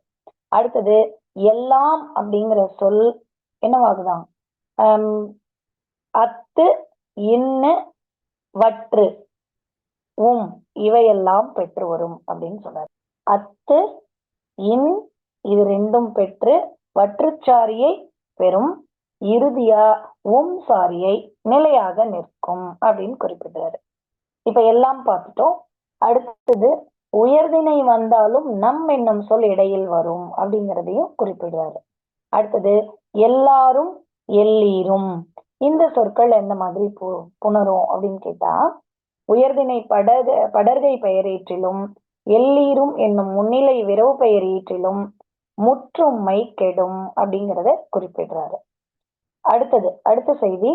அடுத்தது எல்லாம் அப்படிங்கிற சொல் என்னவாகுதான்? அத்து, இன்னு, வற்று, இவையெல்லாம் பெற்று வரும் அப்படின்னு சொல்றாரு. அத்து, இன் இது 2ம் பெற்று வற்றுச்சாரியை பெறும். இறுதியா சாரியை நிலையாக நிற்கும் அப்படின்னு குறிப்பிடுறாரு. இப்ப எல்லாம் பார்த்துட்டோம். அடுத்தது உயர்திணை வந்தாலும் நம் என்னும் சொல் இடையில் வரும் அப்படிங்கிறதையும் குறிப்பிடுறாரு. அடுத்தது எல்லாரும், எல்லீரும் இந்த சொற்கள் எந்த மாதிரி புணரும் அப்படின்னு கேட்டா, உயர்திணை படர்கை பெயரீற்றிலும் எல்லீரும் என்னும் முன்னிலை விரவு பெயர் ஈற்றிலும் முற்றும்மை கெடும் அப்படிங்கிறத குறிப்பிடுறாரு. அடுத்த செய்தி,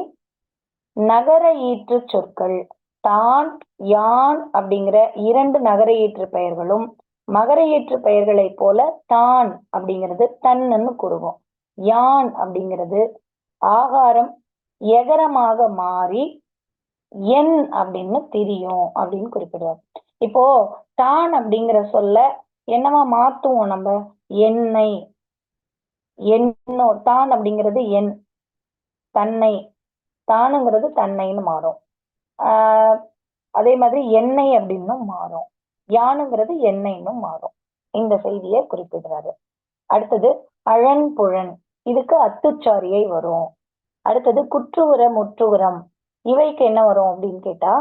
நகர ஈற்று சொற்கள் தான், யான் அப்படிங்கிற 2 நகர ஈற்று பெயர்களும் மகர ஈற்று பெயர்களை போல தான் அப்படிங்கிறது தன்னு குறுகும், யான் அப்படிங்கிறது ஆகாரம் எகரமாக மாறி என் அப்படின்னு திரியும் அப்படின்னு குறிப்பிடுறாரு. இப்போ தான் அப்படிங்கிற சொல்ல என்னவா மாத்துவோம் நம்ம? என்னை, என்னோ, தான் அப்படிங்கிறது என், தன்னை, தானுங்கிறது தன்னைன்னு மாறும். அதே மாதிரி எண்ணெய் அப்படின்னும் மாறும், யானுங்கிறது எண்ணெய்னும் மாறும். இந்த செய்தியை குறிப்பிடுறாரு. அடுத்தது அழன் புழன், இதுக்கு அத்துச்சாரியை வரும். அடுத்தது குற்றுவுர முற்றுவுரம், இவைக்கு என்ன வரும் அப்படின்னு கேட்டா,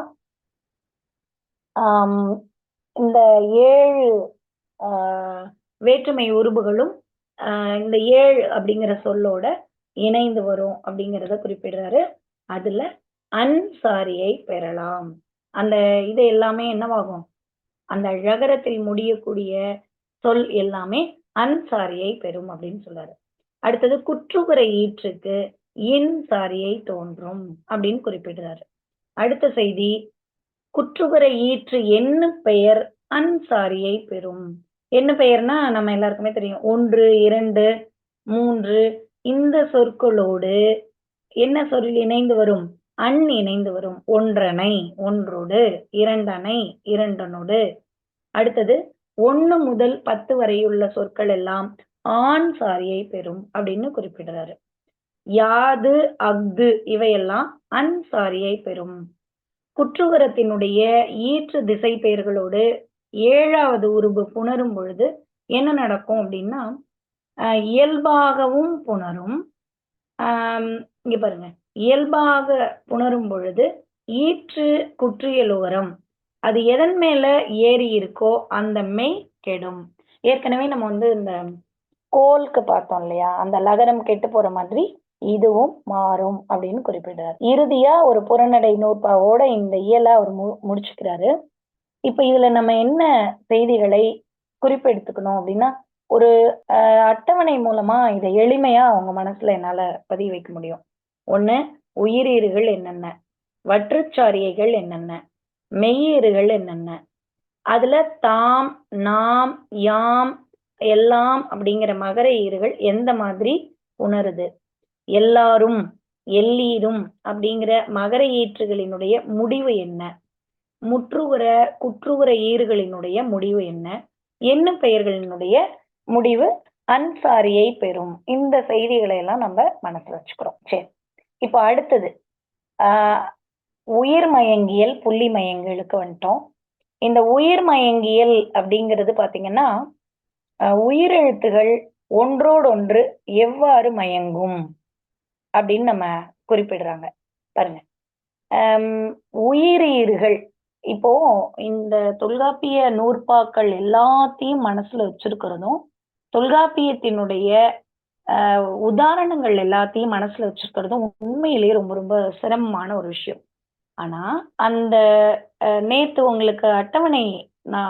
இந்த 7 வேற்றுமை உருபுகளும் இந்த 7 அப்படிங்கிற சொல்லோட இணைந்து வரும் அப்படிங்கிறத குறிப்பிடுறாரு. அதுல அன்சாரியை பெறலாம். அந்த இது எல்லாமே என்னவாகும்? அந்த ழகரத்தில் முடியக்கூடிய சொல் எல்லாமே அன்சாரியை பெறும் அப்படின்னு சொல்றாரு. அடுத்தது குற்றுகுறை ஈற்றுக்கு இன் சாரியை தோன்றும் அப்படின்னு குறிப்பிடுறாரு. அடுத்த செய்தி, குற்றுகுறை ஈற்று என்ன பெயர் அன்சாரியை பெறும். என்ன பெயர்னா நம்ம எல்லாருக்குமே தெரியும், 1, 2, 3 இந்த சொற்களோடு என்ன சொல் இணைந்து வரும்? அன் இணைந்து வரும். ஒன்றனை ஒன்றோடு, இரண்டனை இரண்டனோடு. அடுத்தது 1 முதல் 10 வரையுள்ள சொற்கள் எல்லாம் ஆண் சாரியை பெறும் அப்படின்னு குறிப்பிடுறாரு. யாது, அஃது இவையெல்லாம் அன் சாரியை பெறும். குற்றுகரத்தினுடைய ஈற்று திசை பெயர்களோடு 7வது உருபு புணரும் பொழுது என்ன நடக்கும் அப்படின்னா, இயல்பாகவும் புணரும். இங்க பாருங்க. இயல்பாக புணரும் பொழுது ஈற்று குற்றியலுகரம் அது எதன் மேல ஏறி இருக்கோ அந்த மெய் கெடும். ஏற்கனவே நம்ம வந்து இந்த கோல்க்கு பார்த்தோம் இல்லையா? அந்த லகரம் கெட்டு போற மாதிரி இதுவும் மாறும் அப்படின்னு குறிப்பிடுறார். இறுதியா ஒரு புறநடை நூற்பாவோட இந்த இயலை அவர் முடிச்சுக்கிறாரு. இப்ப இதுல நம்ம என்ன செய்திகளை குறிப்பெடுத்துக்கணும் அப்படின்னா, ஒரு அட்டவணை மூலமா இதை எளிமையா அவங்க மனசுல என்னால பதிய வைக்க முடியும். ஒண்ணு, உயிரீறுகள் என்னென்ன, வற்றுச்சாரியைகள் என்னென்ன, மெய்யீறுகள் என்னென்ன, அதுல தாம், நாம், யாம், எல்லாம் அப்படிங்கிற மகர ஈறுகள் எந்த மாதிரி உணருது, எல்லாரும், எல்லீரும் அப்படிங்கிற மகர ஈற்றுகளினுடைய முடிவு என்ன, முற்றுகுற குற்றுகுற ஈறுகளினுடைய முடிவு என்ன, எண்ணும் பெயர்களினுடைய முடிவு அன்சாரியை பெறும். இந்த செய்திகளை எல்லாம் நம்ம மனசுல வச்சுக்கிறோம். சரி, இப்போ அடுத்தது உயிர் மயங்கியல் புள்ளி மயங்கியலுக்கு வந்துட்டோம். இந்த உயிர் மயங்கியல் அப்படிங்கிறது பாத்தீங்கன்னா, உயிரெழுத்துகள் ஒன்றோடொன்று எவ்வாறு மயங்கும் அப்படின்னு நம்ம குறிப்பிடுறாங்க. பாருங்க, உயிரீறுகள் இப்போ இந்த தொல்காப்பிய நூற்பாக்கள் எல்லாத்தையும் மனசுல வச்சிருக்கிறதும், தொல்காப்பியத்தினுடைய உதாரணங்கள் எல்லாத்தையும் மனசுல வச்சிருக்கிறதும் உண்மையிலேயே ரொம்ப ரொம்ப சிரமமான ஒரு விஷயம். ஆனா அந்த நேத்து உங்களுக்கு அட்டவணை நான்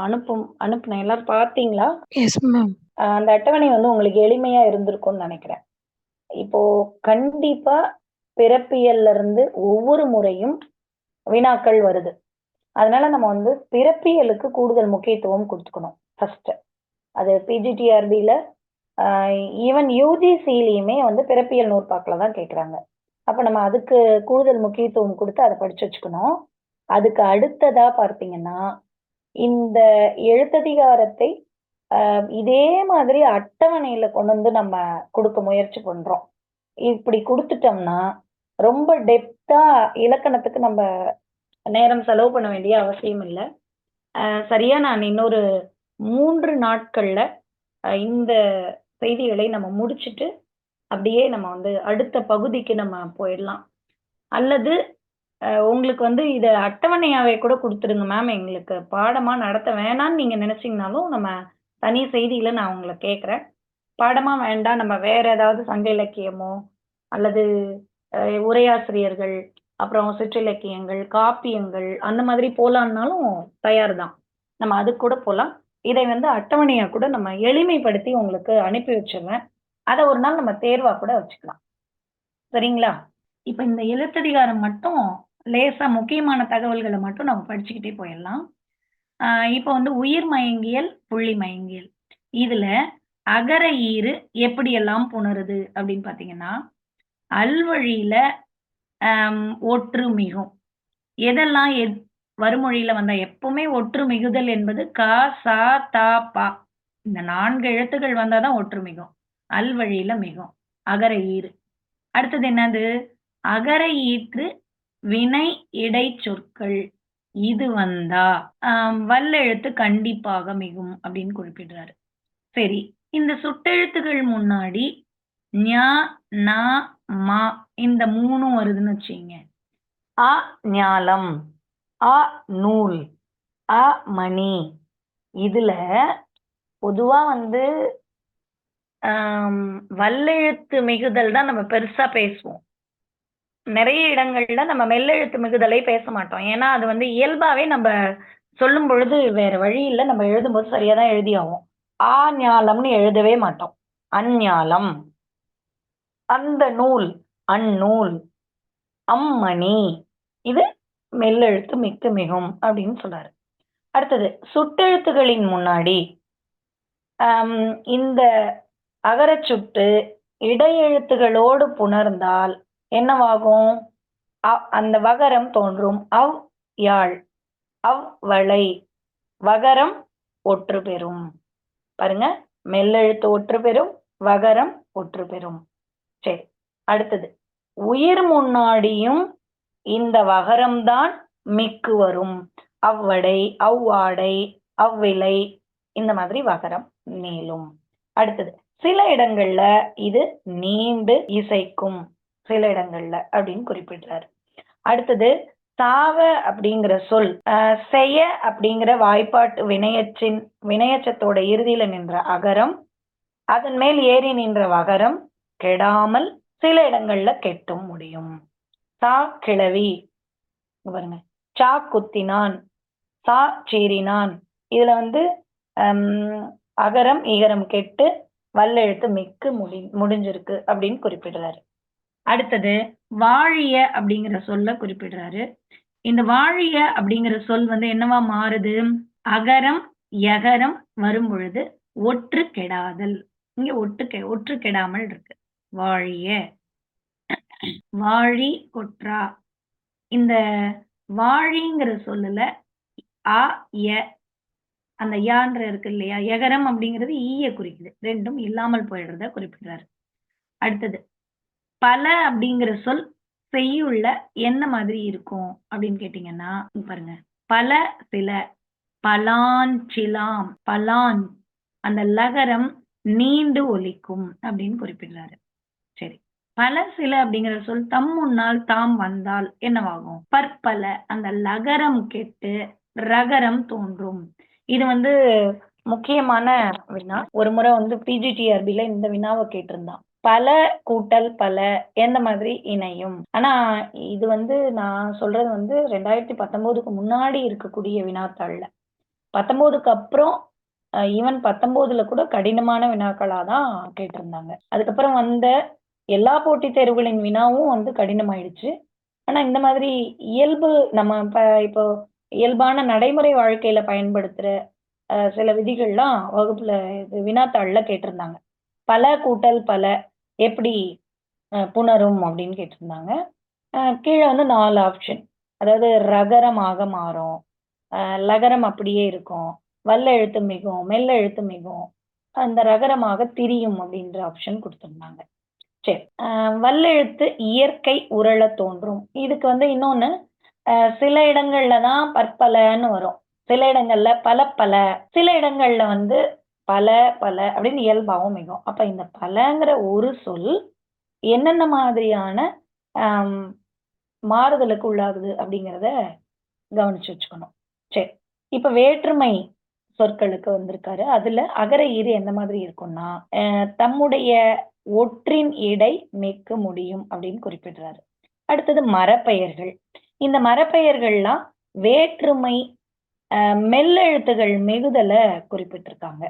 அனுப்புனேன், எல்லாரும் பார்த்தீங்களா? Yes ma'am. அந்த அட்டவணை வந்து உங்களுக்கு எளிமையா இருந்திருக்கும்னு நினைக்கிறேன். இப்போ கண்டிப்பா பிறப்பியல்ல இருந்து ஒவ்வொரு முறையும் வினாக்கள் வருது. அதனால நம்ம வந்து பிறப்பியலுக்கு கூடுதல் முக்கியத்துவம் கொடுத்துக்கணும் ஃபர்ஸ்ட். அது பிஜிடிஆர்பியில ஈவன் யூஜிசிலையுமே வந்து பிறப்பியல் நூற்பாக்கில் தான் கேட்குறாங்க. அப்போ நம்ம அதுக்கு கூடுதல் முக்கியத்துவம் கொடுத்து அதை படிச்சு வச்சுக்கணும். அதுக்கு அடுத்ததா பார்த்தீங்கன்னா, இந்த எழுத்ததிகாரத்தை இதே மாதிரி அட்டவணையில கொண்டு வந்து நம்ம கொடுக்க முயற்சி பண்றோம். இப்படி கொடுத்துட்டோம்னா ரொம்ப டெப்தா இலக்கணத்துக்கு நம்ம நேரம் செலவு பண்ண வேண்டிய அவசியம் இல்லை. சரியா நான் இன்னொரு 3 நாட்கள்ல இந்த செய்திகளை நம்ம முடிச்சுட்டு அப்படியே நம்ம வந்து அடுத்த பகுதிக்கு நம்ம போயிடலாம். அல்லது உங்களுக்கு வந்து இதை அட்டவணையாவே கூட கொடுத்துருங்க மேம், எங்களுக்கு பாடமா நடத்த வேணாம்னு நீங்க நினைச்சீங்கனாலும் நம்ம தனி செய்தியில நான் உங்களை கேட்குறேன். பாடமா வேண்டாம், நம்ம வேற ஏதாவது சங்க இலக்கியமோ அல்லது உரையாசிரியர்கள், அப்புறம் சிற்றிலக்கியங்கள், காப்பியங்கள் அந்த மாதிரி போலான்னாலும் தயார் தான். நம்ம அது கூட போலாம். இதை வந்து அட்டவணையா கூட நம்ம எளிமைப்படுத்தி உங்களுக்கு அனுப்பி வச்சிருவேன். அதை ஒரு நாள் நம்ம தேர்வா கூட வச்சுக்கலாம். சரிங்களா? இப்ப இந்த எழுத்ததிகாரம் மட்டும் லேசா முக்கியமான தகவல்களை மட்டும் நம்ம படிச்சுக்கிட்டே போயிடலாம். இப்போ வந்து உயிர் மயங்கியல், புள்ளி மயங்கியல். இதுல அகர ஈறு எப்படியெல்லாம் புணருது அப்படின்னு பாத்தீங்கன்னா, அல்வழியில ஒற்று மிகும். எதெல்லாம் வருமொழியில வந்தா எப்பவுமே ஒற்று மிகுதல் என்பது க, ச, த, ப இந்த 4 எழுத்துக்கள் வந்தாதான் ஒற்று மிகும். அல்வழியில மிகும் அகர ஈறு. அடுத்தது என்னது? அகர ஈற்று வினை இடை சொற்கள் இது வந்தா வல்லெழுத்து கண்டிப்பாக மிகும் அப்படின்னு குறிப்பிடுறாரு. சரி, இந்த சுட்டெழுத்துகள் முன்னாடி ஞ, ந, ம இந்த 3 வருதுன்னு வச்சுங்க. அ ஞாலம், அ நூல், அ மணி. இதுல பொதுவா வந்து வல்லெழுத்து மிகுதல் தான் நம்ம பெருசா பேசுவோம். நிறைய இடங்கள்ல நம்ம மெல்லெழுத்து மிகுதலை பேச மாட்டோம். ஏன்னா அது வந்து இயல்பாவே நம்ம சொல்லும் பொழுது வேற வழி இல்லை, நம்ம எழுதும்போது சரியா தான் எழுதி ஆகும். ஆ ஞாலம்னு எழுதவே மாட்டோம். அஞ்ஞாலம், அந்த நூல், அந்நூல், அம்மணி இது மெல்லெழுத்து மிக்க மிகும் அப்படின்னு சொல்றாரு. அடுத்தது சுட்டெழுத்துகளின் முன்னாடி இந்த அகரச்சுட்டு இடையெழுத்துகளோடு புணர்ந்தால் என்னவாகும்? அந்த வகரம் தோன்றும். அவ் யாழ், அவ் வளை, வகரம் ஒற்று பெறும். பாருங்க, மெல்லெழுத்து ஒற்று பெறும், வகரம் ஒற்று பெறும். சரி, அடுத்தது உயிர் முன்னாடியும் இந்த வகரம்தான் மிக்கு வரும். அவ்வடை, அவ்வாடை, அவ்விலை, இந்த மாதிரி வகரம் நீளும். அடுத்தது சில இடங்கள்ல இது நீண்டு இசைக்கும், சில இடங்கள்ல அப்படின்னு குறிப்பிடுறாரு. அடுத்தது சாவ அப்படிங்கிற சொல் செய்ய அப்படிங்கிற வாய்ப்பாட்டு வினையச்சத்தோட இறுதியில நின்ற அகரம், அதன் மேல் ஏறி நின்ற வகரம் கெடாமல் சில இடங்கள்ல கெட்டும் முடியும். சா கிளவி பாருங்க, சா குத்தினான், சா சீறினான், இதுல வந்து அகரம் ஈகரம் கெட்டு வல்லெழுத்து மிக்கு முடிஞ்சிருக்கு அப்படின்னு குறிப்பிடுறாரு. அடுத்தது வாழிய அப்படிங்கிற சொல்ல குறிப்பிடுறாரு. இந்த வாழிய அப்படிங்கிற சொல் வந்து என்னவா மாறுது? அகரம் யகரம் வரும் பொழுது ஒற்று கெடாதல், இங்க ஒற்று கெடாமல் இருக்கு. வாழிய, வாழி கொற்றா. இந்த வாழிங்கிற சொல்லுல அ ய, அந்த யான்ற இருக்கு இல்லையா, யகரம் அப்படிங்கிறது ஈய குறிக்குது, ரெண்டும் இல்லாமல் போயிடுறத குறிப்பிடுறாரு. அடுத்தது பல அப்படிங்கிற சொல் செய்யுள்ள என்ன மாதிரி இருக்கும் அப்படின்னு கேட்டீங்கன்னா பாருங்க, பல சில, பலான் சிலாம், பலான், அந்த லகரம் நீண்டு ஒலிக்கும் அப்படின்னு குறிப்பிடுறாரு. சரி, பல சில அப்படிங்கிற சொல் தம் முன்னால் தாம் வந்தால் என்னவாகும்? பற்பல, அந்த லகரம் கெட்டு ரகரம் தோன்றும். இது வந்து முக்கியமான வினா. ஒரு முறை வந்து பிஜிடிஆர்பில இந்த வினாவை கேட்டிருந்தான். பல கூட்டல் பல எந்த மாதிரி இணையும்? ஆனா இது வந்து நான் சொல்றது வந்து 2019க்கு முன்னாடி இருக்கக்கூடிய வினாத்தாள்ல, 19க்கு அப்புறம் ஈவன் 19ல கூட கடினமான வினாக்களா தான் கேட்டிருந்தாங்க. அதுக்கப்புறம் வந்த எல்லா போட்டித் தேர்வுகளின் வினாவும் வந்து கடினமாயிடுச்சு. ஆனா இந்த மாதிரி இயல்பு நம்ம இப்போ இயல்பான நடைமுறை வாழ்க்கையில பயன்படுத்துற சில விதிகள்லாம் வகுப்புல வினாத்தாள்ல கேட்டிருந்தாங்க. பல கூட்டல் பல எப்படி புணரும் அப்படின்னு கேட்டிருந்தாங்க. கீழே வந்து 4 ஆப்ஷன். அதாவது ரகரமாக மாறும், லகரம் அப்படியே இருக்கும், வல்ல எழுத்து மிகும், மெல்ல எழுத்து மிகும், அந்த ரகரமாக திரியும் அப்படின்ற ஆப்ஷன் கொடுத்திருந்தாங்க. சரி, வல்லெழுத்து இயற்கை உரள தோன்றும். இதுக்கு வந்து இன்னொன்னு, சில இடங்கள்ல தான் பற்பலன்னு வரும், சில இடங்கள்ல பல பல, சில இடங்கள்ல வந்து பல பல அப்படின்னு இயல்பாகவும் மிகும். அப்ப இந்த பலங்கிற ஒரு சொல் என்னென்ன மாதிரியான மாறுதலுக்கு உள்ளாகுது அப்படிங்கிறத கவனிச்சு வச்சுக்கணும். சரி, இப்ப வேற்றுமை சொற்களுக்கு வந்திருக்காரு. அதுல அகர ஈறு எந்த மாதிரி இருக்கும்னா, தம்முடைய ஒற்றின் இடை மிக்க முடியும் அப்படின்னு குறிப்பிடுறாரு. அடுத்தது மரப்பெயர்கள். இந்த மரப்பெயர்கள்லாம் வேற்றுமை மெல்லெழுத்துகள் மிகுதல குறிப்பிட்டிருக்காங்க.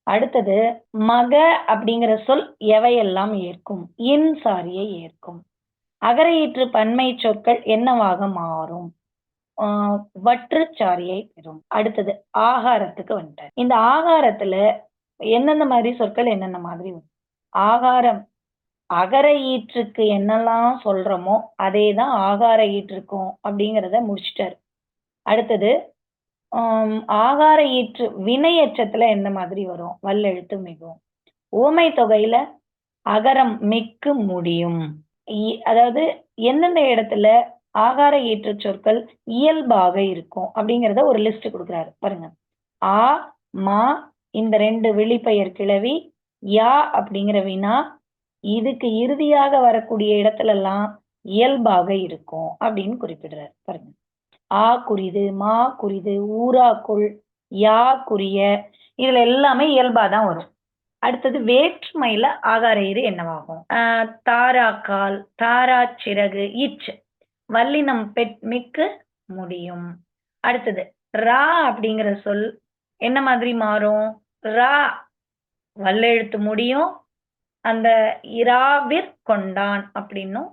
அடுத்தது மக அப்படிங்கிற சொல் எவையெல்லாம் ஏற்கும்? இன் சாரியை ஏற்கும். அகர ஈற்று பன்மை சொற்கள் என்னவாக மாறும்? வற்று சாரியை பெறும். அடுத்தது ஆகாரத்துக்கு வந்துட்டார். இந்த ஆகாரத்துல எந்தெந்த மாதிரி சொற்கள் என்னென்ன மாதிரி வரும்? ஆகாரம் அகர ஈற்றுக்கு என்னெல்லாம் சொல்றோமோ அதேதான் ஆகார ஈற்றுக்கும் அப்படிங்கிறத முடிச்சிட்டாரு. அடுத்தது ஆகார ஈற்று வினை எச்சத்துல எந்த மாதிரி வரும்? வல்லெழுத்து மிகும். உவமை தொகையில அகரம் மிக்கு முடியும். அதாவது எந்தெந்த இடத்துல ஆகார ஈற்று சொற்கள் இயல்பாக இருக்கும் அப்படிங்கிறத ஒரு லிஸ்ட் கொடுக்குறாரு பாருங்க. ஆ மா இந்த 2 விழிப்பெயர் கிளவி, யா அப்படிங்கிற வினா, இதுக்கு இறுதியாக வரக்கூடிய இடத்துல எல்லாம் இயல்பாக இருக்கும் அப்படின்னு குறிப்பிடுறாரு பாருங்க. ஆ குறிது, மா குறிது, ஊராக்குள், யா குறிய, இதுல எல்லாமே இயல்பாதான் வரும். அடுத்தது வேற்றுமையில ஆகார ஈறு என்னவாகும்? தாராக்கால், தாரா சிறகு, இச் வல்லினம் மிக்கு முடியும். அடுத்தது ரா அப்படிங்கிற சொல் என்ன மாதிரி மாறும்? ரா வல்லெழுத்து முடியும், அந்த இராவிற்கொண்டான் அப்படின்னும்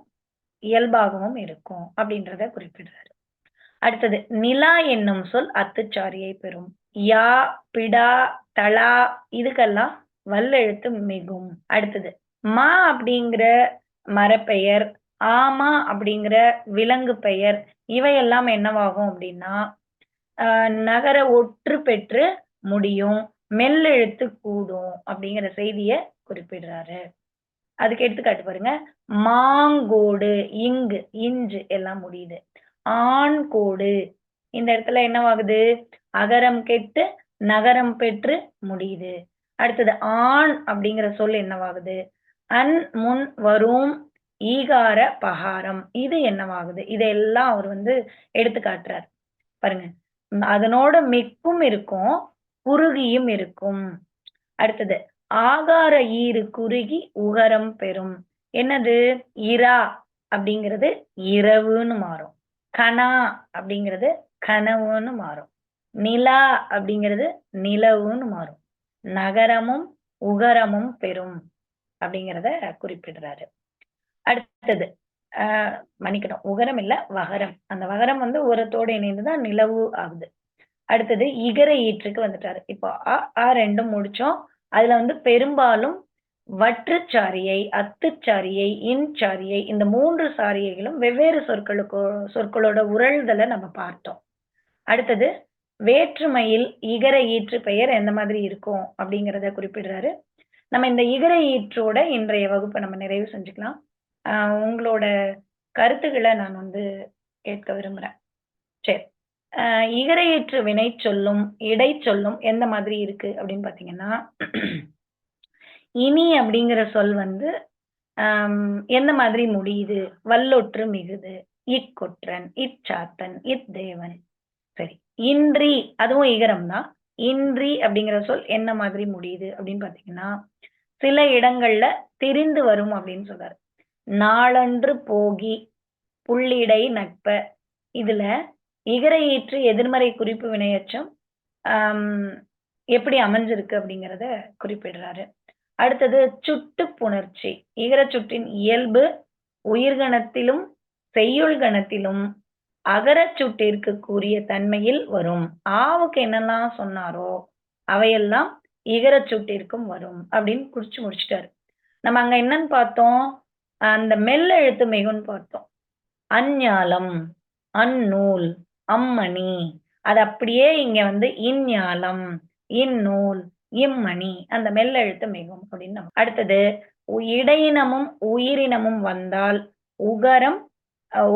இயல்பாகவும் இருக்கும் அப்படின்றத குறிப்பிடுறாரு. அடுத்தது நிலா என்னும் சொல் அத்துச்சாரியை பெறும். யா பிடா தலா இதுக்கெல்லாம் வல்லெழுத்து மிகும். அடுத்தது மா அப்படிங்கிற மரப்பெயர், ஆமா அப்படிங்கிற விலங்கு பெயர், இவையெல்லாம் என்னவாகும் அப்படின்னா நகர ஒற்று பெற்று முடியும், மெல்லெழுத்து கூடும் அப்படிங்கிற செய்திய குறிப்பிடுறாரு. அதுக்கு எடுத்துக்காட்டு பாருங்க. மாங்கோடு, இங்கு, இஞ்சு எல்லாம் முடியுது. ஆண்கோடு இந்த இடத்துல என்னவாகுது? அகரம் கெட்டு நகரம் பெற்று முடியுது. அடுத்தது ஆண் அப்படிங்கிற சொல் என்னவாகுது? அன் முன் வரும் ஈகார பகாரம். இது என்னவாகுது? இதெல்லாம் அவர் வந்து எடுத்து காட்டுறார். பாருங்க. அதனோட மிக்கும் இருக்கும், குறுகியும் இருக்கும். அடுத்தது ஆகார ஈறு குறுகி உகரம் பெறும். என்னது? இரா அப்படிங்கிறது இரவுன்னு மாறும். கனா அப்படிங்கிறது கனவுன்னு மாறும். நிலா அப்படிங்கிறது நிலவுன்னு மாறும். நகரமும் உகரமும் பெறும் அப்படிங்கிறத குறிப்பிடுறாரு. அடுத்தது மன்னிக்கணும், உகரம் இல்ல வகரம். அந்த வகரம் வந்து உரத்தோடு இணைந்துதான் நிலவு ஆகுது. அடுத்தது இகர ஈற்றுக்கு வந்துட்டாரு. இப்போ ரெண்டும் முடிச்சோம். அதுல வந்து பெரும்பாலும் வற்றுச்சாரியை, அத்துச்சாரியை, இன்சாரியை இந்த 3 சாரியைகளும் வெவ்வேறு சொற்களோட உரழ்தலை நம்ம பார்த்தோம். அடுத்தது வேற்றுமையில் இகர ஈற்று பெயர் எந்த மாதிரி இருக்கும் அப்படிங்கிறத குறிப்பிடுறாரு. நம்ம இந்த இகர ஈற்றோட இன்றைய வகுப்பை நம்ம நிறைவு செஞ்சுக்கலாம். உங்களோட கருத்துக்களை நான் வந்து கேட்க விரும்புறேன். சரி. இகர ஈற்று வினை சொல்லும் இடை சொல்லும் எந்த மாதிரி இருக்கு அப்படின்னு பாத்தீங்கன்னா, இனி அப்படிங்கிற சொல் வந்து எந்த மாதிரி முடியுது? வல்லொற்று மிகுது, இக்கொற்றன், இச்சாத்தன், இத்தேவன். சரி. இன்றி அதுவும் இகரம் தான். இன்றி அப்படிங்கிற சொல் என்ன மாதிரி முடியுது அப்படின்னு பாத்தீங்கன்னா, சில இடங்கள்ல திரிந்து வரும் அப்படின்னு சொல்றாரு. நாளன்று போகி புள்ளிடை நட்ப. இதுல இகர ஈற்று எதிர்மறை குறிப்பு வினையெச்சம் எப்படி அமைஞ்சிருக்கு அப்படிங்கிறத குறிப்பிடுறாரு. அடுத்தது சுட்டு புணர்ச்சி. இகர சுற்றின் இயல்பு உயிர்கணத்திலும் செய்யுள் கணத்திலும் அகர சுட்டிற்கு கூறிய தன்மையில் வரும். ஆவுக்கு என்னெல்லாம் சொன்னாரோ அவையெல்லாம் இகர சுட்டிற்கும் வரும் அப்படின்னு குறிச்சு முடிச்சிட்டாரு. நம்ம அங்க என்னன்னு பார்த்தோம்? அந்த மெல்லெழுத்து மிகுன்னு பார்த்தோம். அஞ்ஞாலம், அந்நூல், அம்மணி. அது அப்படியே இங்க வந்து இஞ்ஞாலம், இந்நூல், இம்மணி அந்த மெல்லெழுத்து மிகும் அப்படின்னு. அடுத்தது இடையினமும் உயிரினமும் வந்தால் உகரம்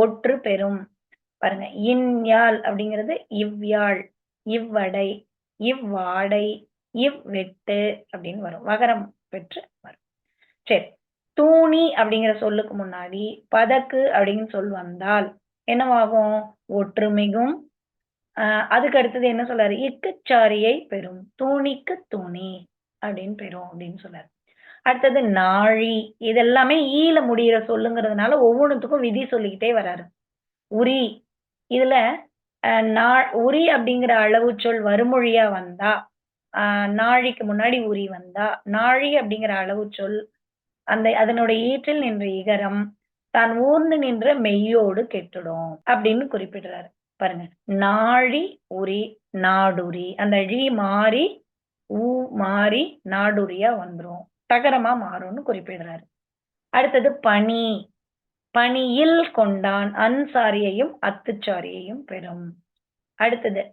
ஒற்று பெறும். பாருங்க. இன்யாழ் அப்படிங்கிறது இவ்யாழ், இவ்வடை, இவ்வாடை, இவ்வெட்டு அப்படின்னு வரும். வகரம் பெற்று வரும். சரி. தூணி அப்படிங்கிற சொல்லுக்கு முன்னாடி பதக்கு அப்படின்னு சொல் வந்தால் என்னவாகும்? ஒற்றுமிகும். அதுக்கு அடுத்தது என்ன சொல்றாரு? இக்குச்சாரியை பெறும். தூணிக்கு தூணி அப்படின்னு பெறும் அப்படின்னு சொல்றாரு. அடுத்தது நாழி. இதெல்லாமே ஈல முடிகிற சொல்லுங்கிறதுனால ஒவ்வொன்றுத்துக்கும் விதி சொல்லிக்கிட்டே வராரு. உரி. இதுல உரி அப்படிங்கிற அளவு சொல் வருமொழியா வந்தா, நாழிக்கு முன்னாடி உரி வந்தா, நாழி அப்படிங்கிற அளவு சொல் அதனுடைய ஈற்றில் நின்ற இகரம் தான் ஊர்ந்து நின்ற மெய்யோடு கெட்டுடும் அப்படின்னு குறிப்பிடுறாரு. பாருங்க. நாழி உரி நாடுரி. அந்த ழி மாறி ஊ மாறி நாடுரியா வந்துரும். தகரமா மாறும்னு குறிப்பிடுறாரு. அடுத்தது பனி. பனியில் கொண்டான் அன்சாரியையும் அத்துச்சாரியையும் பெறும். அடுத்தது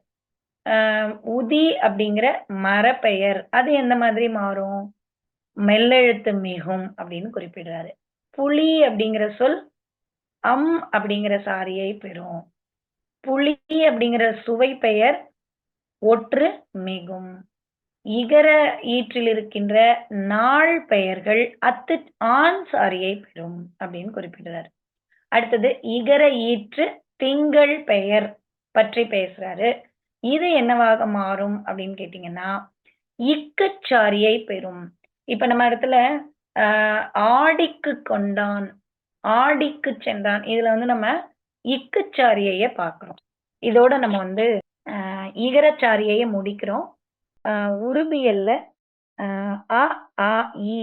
உதி அப்படிங்கிற மரப்பெயர் அது எந்த மாதிரி மாறும்? மெல்லெழுத்து மிகும் அப்படின்னு குறிப்பிடுறாரு. புலி அப்படிங்கிற சொல் அப்படிங்கிற சாரியை பெறும். புலி அப்படிங்கிற சுவை பெயர் ஒற்று மிகும். இகர ஈற்றில் இருக்கின்ற நாள் பெயர்கள் ஆண் சாரியை பெறும் அப்படின்னு குறிப்பிடுறாரு. அடுத்தது இகர ஈற்று திங்கள் பெயர் பற்றி பேசுறாரு. இது என்னவாக மாறும் அப்படின்னு கேட்டீங்கன்னா, இக்குச்சாரியை பெறும். இப்ப நம்ம இடத்துல ஆடிக்கு கொண்டான், ஆடிக்கு சென்றான். இதுல வந்து நம்ம இக்குச்சாரியைய பார்க்கிறோம். இதோட நம்ம வந்து இகரச்சாரியைய முடிக்கிறோம். உருபியல்ல அ, ஆ, இ,